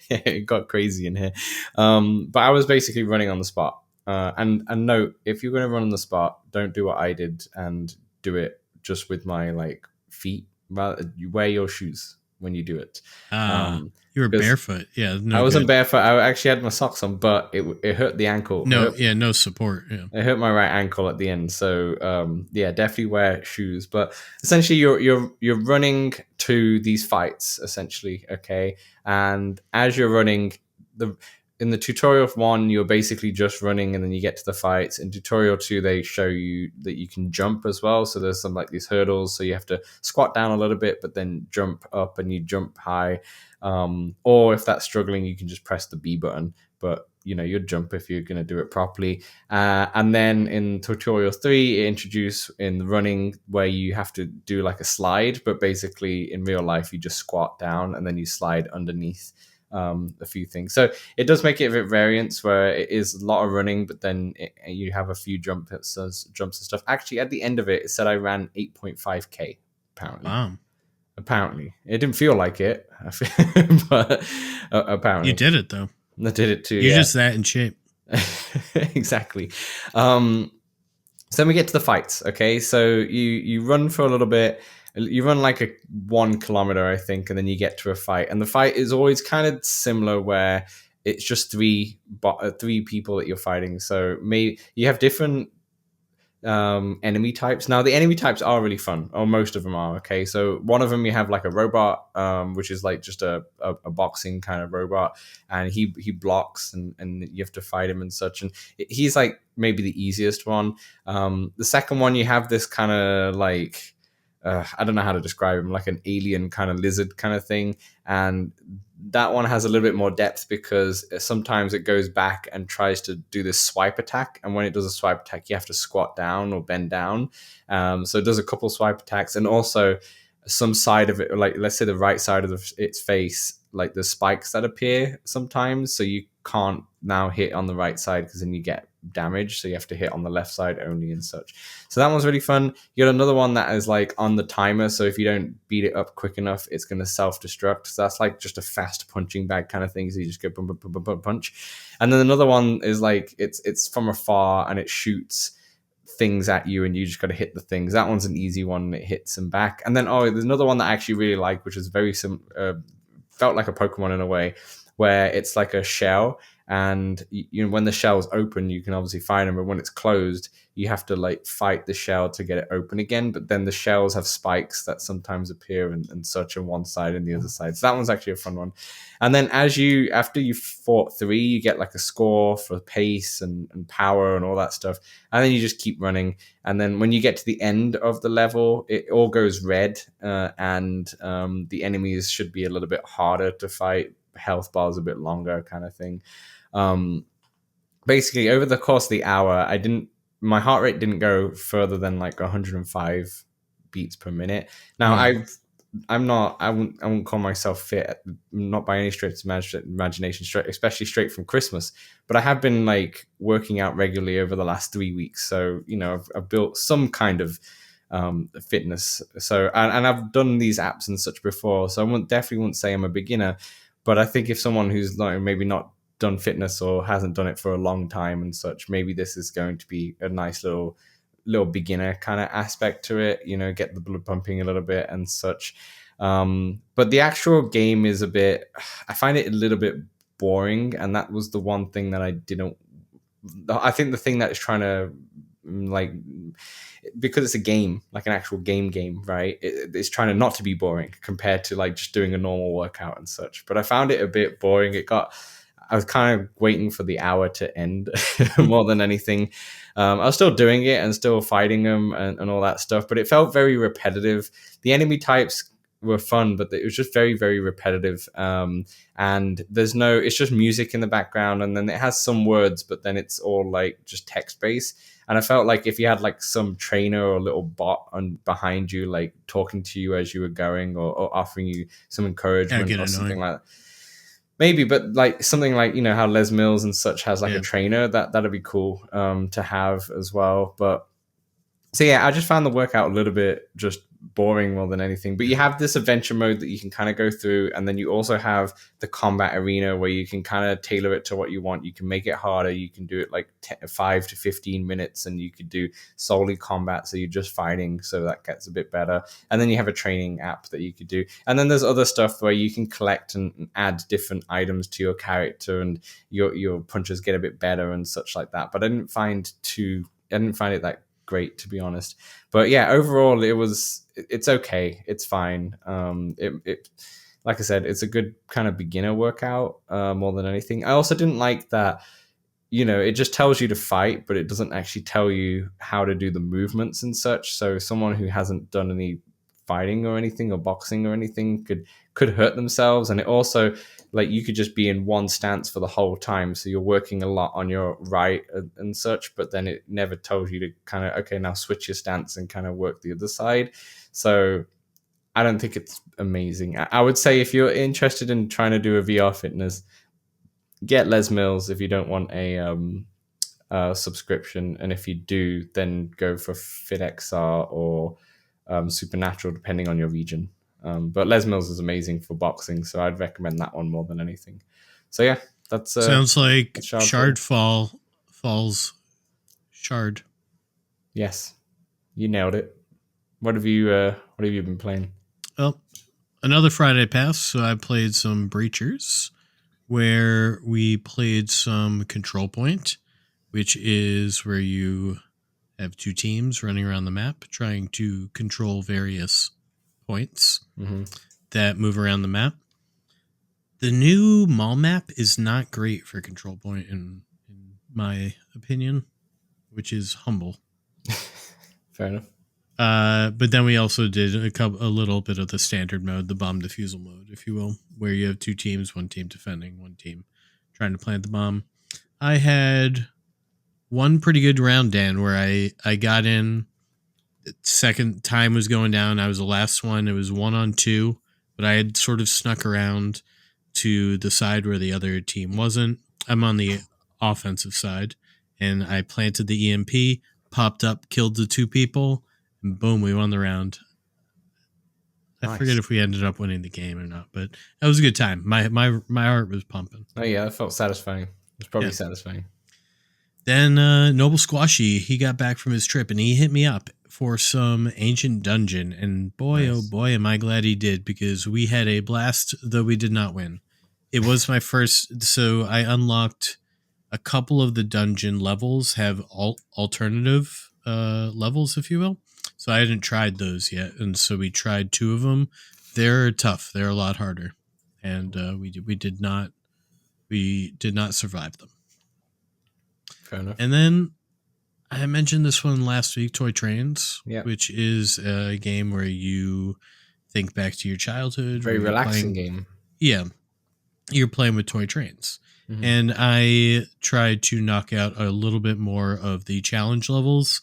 It got crazy in here. But I was basically running on the spot. And note, if you're going to run on the spot, don't do what I did and do it just with my feet. Rather, you wear your shoes when you do it. You were barefoot. Yeah, I wasn't barefoot. I actually had my socks on, but it hurt the ankle. No support. Yeah, it hurt my right ankle at the end. So definitely wear shoes. But essentially, you're running to these fights. Essentially, okay. And as you're running, in the tutorial 1, you're basically just running, and then you get to the fights. In tutorial 2, they show you that you can jump as well. So there's some these hurdles. So you have to squat down a little bit, but then jump up, and you jump high. Or if that's struggling, you can just press the B button. But you'd jump if you're going to do it properly. And then in tutorial 3, it introduced in the running where you have to do like a slide, but basically in real life, you just squat down and then you slide underneath a few things. So it does make it a bit variance where it is a lot of running, but then you have a few jumps and stuff. Actually, at the end of it, it said I ran 8.5K, apparently. Wow. Apparently. It didn't feel like it, but apparently. You did it, though. I did it too. You're just that in shape. Exactly. So then we get to the fights, okay? So you run for a little bit. You run like a 1 kilometer, I think, and then you get to a fight. And the fight is always kind of similar, where it's just 3 people that you're fighting. So maybe you have different enemy types. Now the enemy types are really fun, or most of them are. Okay, so one of them you have like a robot, which is like just a boxing kind of robot, and he blocks, and you have to fight him and such, and he's like maybe the easiest one. The second one, you have this kind of like I don't know how to describe him, like an alien kind of lizard kind of thing, and that one has a little bit more depth because sometimes it goes back and tries to do this swipe attack. And when it does a swipe attack, you have to squat down or bend down. So it does a couple swipe attacks, and also some side of it, like let's say the right side of its face, like the spikes that appear sometimes. So you can't now hit on the right side because then you get damage, so you have to hit on the left side only and such. So that one's really fun. You got another one that is like on the timer, so if you don't beat it up quick enough, it's going to self-destruct. So that's like just a fast punching bag kind of thing, so you just go punch. And then another one is like it's from afar and it shoots things at you and you just got to hit the things. That one's an easy one. It hits them back. And then there's another one that I actually really like, which is very felt like a Pokemon in a way, where it's like a shell, and you know, when the shell's open you can obviously fight them, but when it's closed you have to like fight the shell to get it open again. But then the shells have spikes that sometimes appear and such on one side and the other side. So that one's actually a fun one. And then after you've fought 3, you get like a score for pace and power and all that stuff, and then you just keep running. And then when you get to the end of the level, it all goes red, and the enemies should be a little bit harder to fight, health bars a bit longer kind of thing. Basically over the course of the hour, my heart rate didn't go further than like 105 beats per minute. Now I wouldn't call myself fit, not by any stretch of imagination, especially straight from Christmas, but I have been like working out regularly over the last 3 weeks. So, you know, I've built some kind of fitness. So, and I've done these apps and such before. So I definitely wouldn't say I'm a beginner, but I think if someone who's like maybe not done fitness or hasn't done it for a long time and such, maybe this is going to be a nice little beginner kind of aspect to it, you know, get the blood pumping a little bit and such. But the actual game is I find it a little bit boring, and that was the one thing that I think the thing that is trying to like, because it's a game, like an actual game, right? It's trying to not to be boring compared to like just doing a normal workout and such. But I found it a bit boring. I was kind of waiting for the hour to end more than anything. I was still doing it and still fighting them and all that stuff, but it felt very repetitive. The enemy types were fun, but it was just very, very repetitive. And it's just music in the background, and then it has some words, but then it's all like just text based. And I felt like if you had like some trainer or a little bot behind you, like talking to you as you were going, or offering you some encouragement or something like that. Maybe, but like something like, you know, how Les Mills and such has like a trainer, that'd be cool to have as well. But so yeah, I just found the workout a little bit just boring more than anything. But you have this adventure mode that you can kind of go through, and then you also have the combat arena where you can kind of tailor it to what you want. You can make it harder. You can do it like 5 to 15 minutes, and you could do solely combat, so you're just fighting, so that gets a bit better. And then you have a training app that you could do, and then there's other stuff where you can collect and add different items to your character, and your punches get a bit better and such like that. But I didn't find it that great, to be honest. But yeah, overall it's okay, it's fine. It like I said, it's a good kind of beginner workout more than anything. I also didn't like that, you know, it just tells you to fight, but it doesn't actually tell you how to do the movements and such. So someone who hasn't done any fighting or anything, or boxing or anything, could hurt themselves. And it also, like, you could just be in one stance for the whole time, so you're working a lot on your right and such, but then it never tells you to kind of, okay, now switch your stance and kind of work the other side. So I don't think it's amazing. I would say if you're interested in trying to do a VR fitness, get Les Mills if you don't want a subscription, and if you do, then go for FitXR or Supernatural, depending on your region. But Les Mills is amazing for boxing, so I'd recommend that one more than anything. So yeah, that's sounds like Shardfall falls Shard. Yes, you nailed it. What have you been playing? Well, another Friday pass, so I played some Breachers, where we played some Control Point, which is where you have 2 teams running around the map trying to control various points that move around the map. The new mall map is not great for Control Point, in my opinion, which is humble. Fair enough. But then we also did a little bit of the standard mode, the bomb defusal mode, if you will, where you have 2 teams, 1 team defending, 1 team trying to plant the bomb. I had one pretty good round, Dan, where I got in. Second time was going down. I was the last one. It was 1-on-2, but I had sort of snuck around to the side where the other team wasn't. I'm on the offensive side, and I planted the EMP, popped up, killed the 2 people, and boom, we won the round. I Nice. forget if we ended up winning the game or not, but that was a good time. My heart was pumping. Oh yeah, that felt satisfying. It was probably satisfying. Then Noble Squashy, he got back from his trip and he hit me up for some Ancient Dungeon. And boy, Nice. oh boy, am I glad he did, because we had a blast, though we did not win. It was my first, so I unlocked a couple of the dungeon levels, have alternative levels, if you will. So I hadn't tried those yet, and so we tried 2 of them. They're tough. They're a lot harder, and we did not survive them. Fair enough. And then I mentioned this one last week, Toy Trains, which is a game where you think back to your childhood. Very relaxing game. Yeah, you're playing with toy trains. Mm-hmm. And I tried to knock out a little bit more of the challenge levels.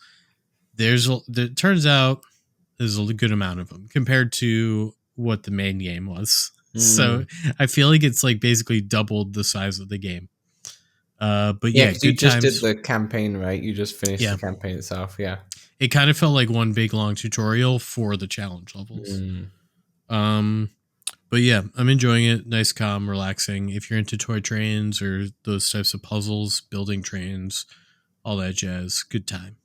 It turns out there's a good amount of them compared to what the main game was. So I feel like it's like basically doubled the size of the game. But yeah, you just did the campaign, right? You just finished the campaign itself. Yeah. It kind of felt like one big long tutorial for the challenge levels. But yeah, I'm enjoying it. Nice, calm, relaxing. If you're into toy trains or those types of puzzles, building trains, all that jazz, good time.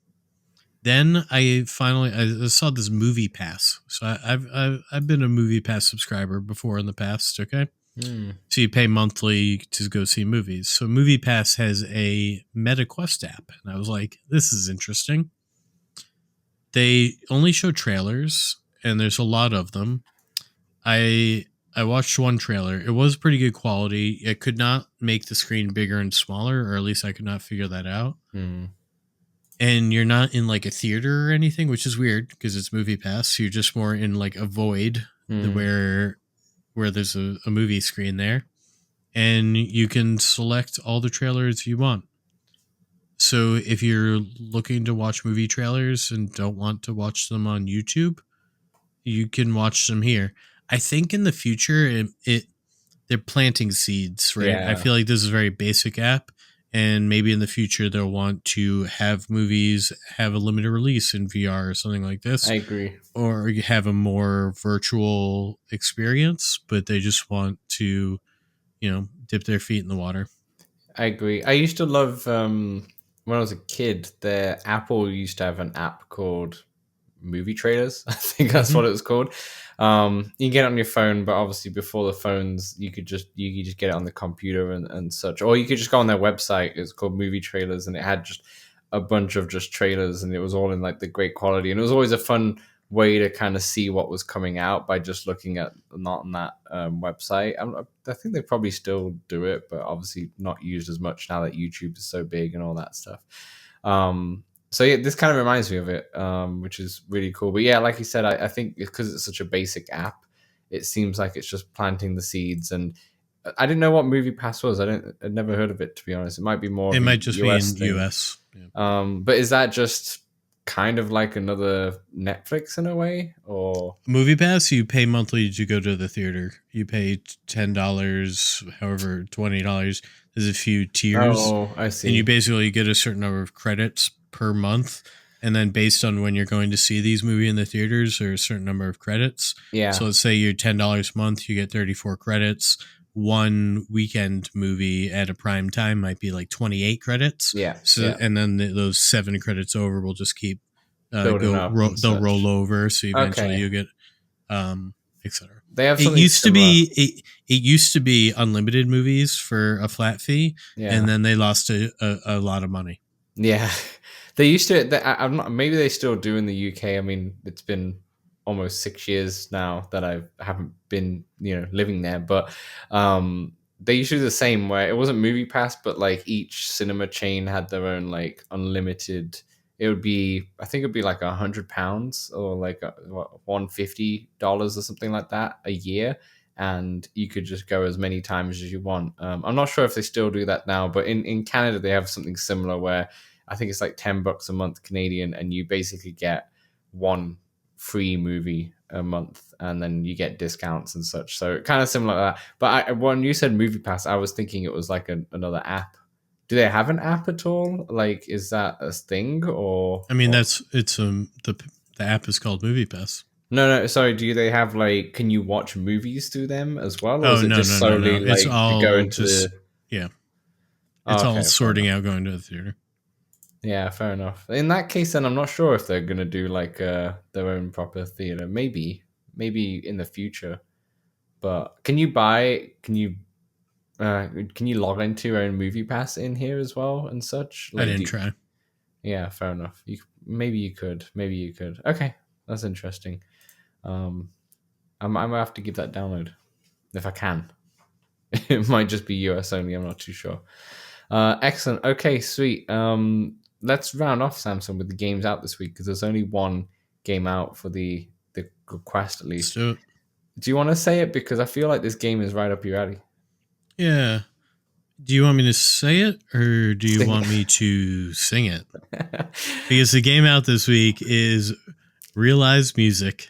Then I saw this Movie Pass. So I've been a Movie Pass subscriber before in the past. Okay, so you pay monthly to go see movies. So Movie Pass has a MetaQuest app, and I was like, this is interesting. They only show trailers, and there's a lot of them. I watched one trailer. It was pretty good quality. It could not make the screen bigger and smaller, or at least I could not figure that out. And you're not in like a theater or anything, which is weird because it's Movie Pass. So you're just more in like a void where there's a movie screen there, and you can select all the trailers you want. So if you're looking to watch movie trailers and don't want to watch them on YouTube, you can watch them here. I think in the future, they're planting seeds, right? Yeah. I feel like this is a very basic app, and maybe in the future they'll want to have movies have a limited release in VR or something like this. I agree. Or you have a more virtual experience, but they just want to, dip their feet in the water. I agree. I used to love, when I was a kid, Apple used to have an app called Movie Trailers. I think that's what it was called. You can get it on your phone, but obviously before the phones, you could just get it on the computer and such, or you could just go on their website. It's called Movie Trailers, and it had just a bunch of just trailers, and it was all in like the great quality, and it was always a fun way to kind of see what was coming out by just looking at not on that website. I think they probably still do it, but obviously not used as much now that YouTube is so big and all that stuff. So yeah, this kind of reminds me of it, which is really cool. But yeah, like you said, I think because it's such a basic app, it seems like it's just planting the seeds. And I didn't know what Movie Pass was. I'd never heard of it, to be honest. It might be more. It might just US be in US. Yeah. But is that just kind of like another Netflix in a way, or Movie Pass? You pay monthly to go to the theater. You pay $10, however, $20. There's a few tiers. Oh, I see. And you basically get a certain number of credits per month, and then based on when you're going to see these movies in the theaters, there's a certain number of credits. Yeah. So let's say you're $10 a month, you get 34 credits. One weekend movie at a prime time might be like 28 credits. Yeah. So and then those 7 credits over will just keep they'll roll over. So eventually you get etc. They have it used to be unlimited movies for a flat fee, and then they lost a lot of money. Yeah. They used to. I'm not. Maybe they still do in the UK. I mean, it's been almost 6 years now that I haven't been, living there. But they used to do the same, where it wasn't Movie Pass, but like each cinema chain had their own like unlimited. It would be, I think it'd be like £100 or like $150 or something like that a year, and you could just go as many times as you want. I'm not sure if they still do that now, but in Canada they have something similar where I think it's like $10 a month Canadian, and you basically get one free movie a month, and then you get discounts and such. So kind of similar to that. But when you said Movie Pass, I was thinking it was like another app Do they have an app at all? Like, is that a thing or? I mean, or- the app is called Movie Pass. No. Sorry. Do they have like? Can you watch movies through them as well, or Oh is it no, just no, no, no! solely It's like to go all into just the? yeah. It's Oh, all okay, fair sorting enough. out going to the theater. Yeah, fair enough. In that case, then I'm not sure if they're gonna do like their own proper theater. Maybe in the future. But can you log into your own movie pass in here as well and such? I Like, didn't try. yeah, fair enough. Maybe you could. Maybe you could. Okay, that's interesting. Um, I'm gonna have to give that download if I can. It might just be US only. I'm not too sure. Excellent. Okay, sweet. Let's round off Samsung with the games out this week because there's only one game out for the Quest at Let's least. do it. Do you want to say it because I feel like this game is right up your alley? Yeah. Do you want me to say it or do you Sing want it. me to sing it? Because the game out this week is Realize Music,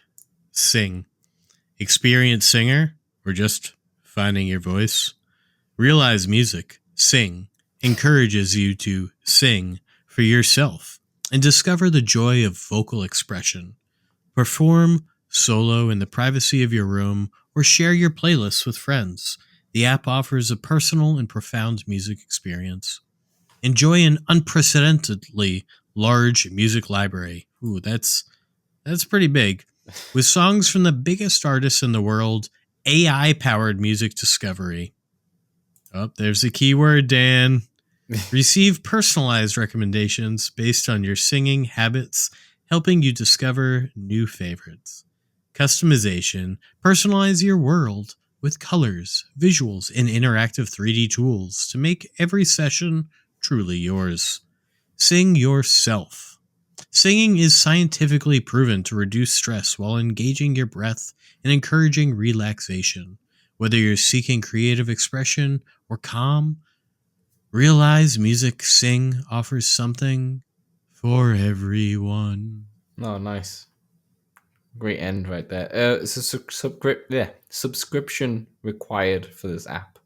Sing. Experienced singer or just finding your voice? Realize Music, Sing encourages you to sing for yourself and discover the joy of vocal expression. Perform solo in the privacy of your room or share your playlists with friends. The app offers a personal and profound music experience. Enjoy an unprecedentedly large music library. Ooh, that's pretty big. With songs from the biggest artists in the world, AI-powered music discovery. Oh, there's a keyword, Dan. Receive personalized recommendations based on your singing habits, helping you discover new favorites. Customization. Personalize your world with colors, visuals, and interactive 3D tools to make every session truly yours. Sing yourself. Singing is scientifically proven to reduce stress while engaging your breath and encouraging relaxation. Whether you're seeking creative expression or calm, Realize Music Sing offers something for everyone. Oh, nice. Great end right there. It's a subscription required for this app.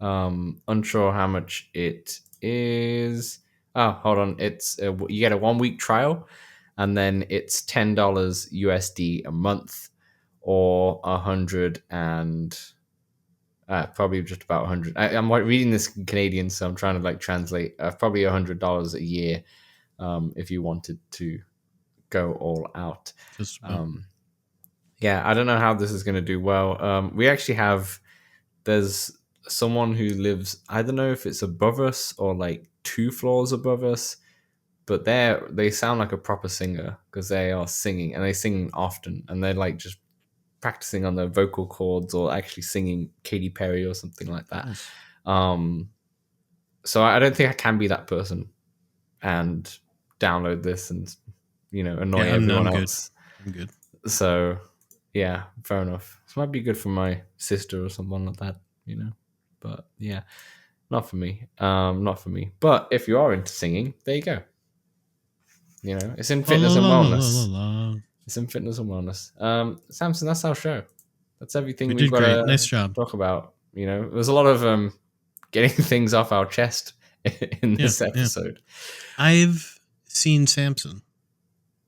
Unsure how much it is. Oh, hold on. It's you get a 1 week trial, and then it's $10 USD a month, or 100 and probably just about 100. I'm reading this in Canadian, so I'm trying to like translate. Probably $100 a year, if you wanted to go all out. Just about. Yeah, I don't know how this is going to do well. We actually have, there's someone who lives, I don't know if it's above us or like 2 floors above us, but they sound like a proper singer because they are singing and they sing often and they're like just practicing on their vocal cords or actually singing Katy Perry or something like that. Nice. So I don't think I can be that person and download this and annoy everyone else. I'm good. So yeah, fair enough. This might be good for my sister or someone like that, But yeah, not for me. Not for me. But if you are into singing, there you go. It's in fitness and wellness. It's in fitness and wellness. Samson, that's our show. That's everything we've got to Nice job. talk about. There's a lot of getting things off our chest in this episode. I've seen Samson.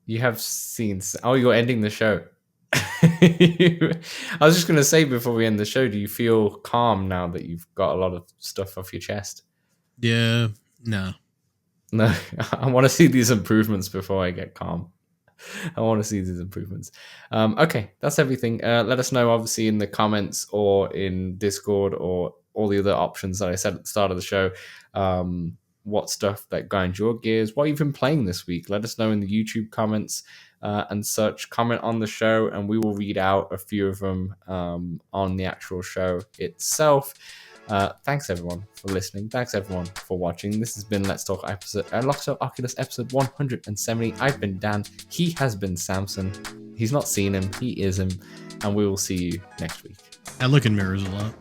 You have seen. Oh, you're ending the show. I was just going to say before we end the show, do you feel calm now that you've got a lot of stuff off your chest? Yeah, no. No, I want to see these improvements before I get calm. I want to see these improvements. Okay, that's everything. Let us know, obviously, in the comments or in Discord or all the other options that I said at the start of the show. What stuff that grinds your gears, what you've been playing this week. Let us know in the YouTube comments and such. Comment on the show, and we will read out a few of them on the actual show itself. Thanks everyone for listening. Thanks everyone for watching. This has been Let's Talk Oculus episode 170. I've been Dan. He has been Samson. He's not seen him. He is him. And we will see you next week. I look in mirrors a lot.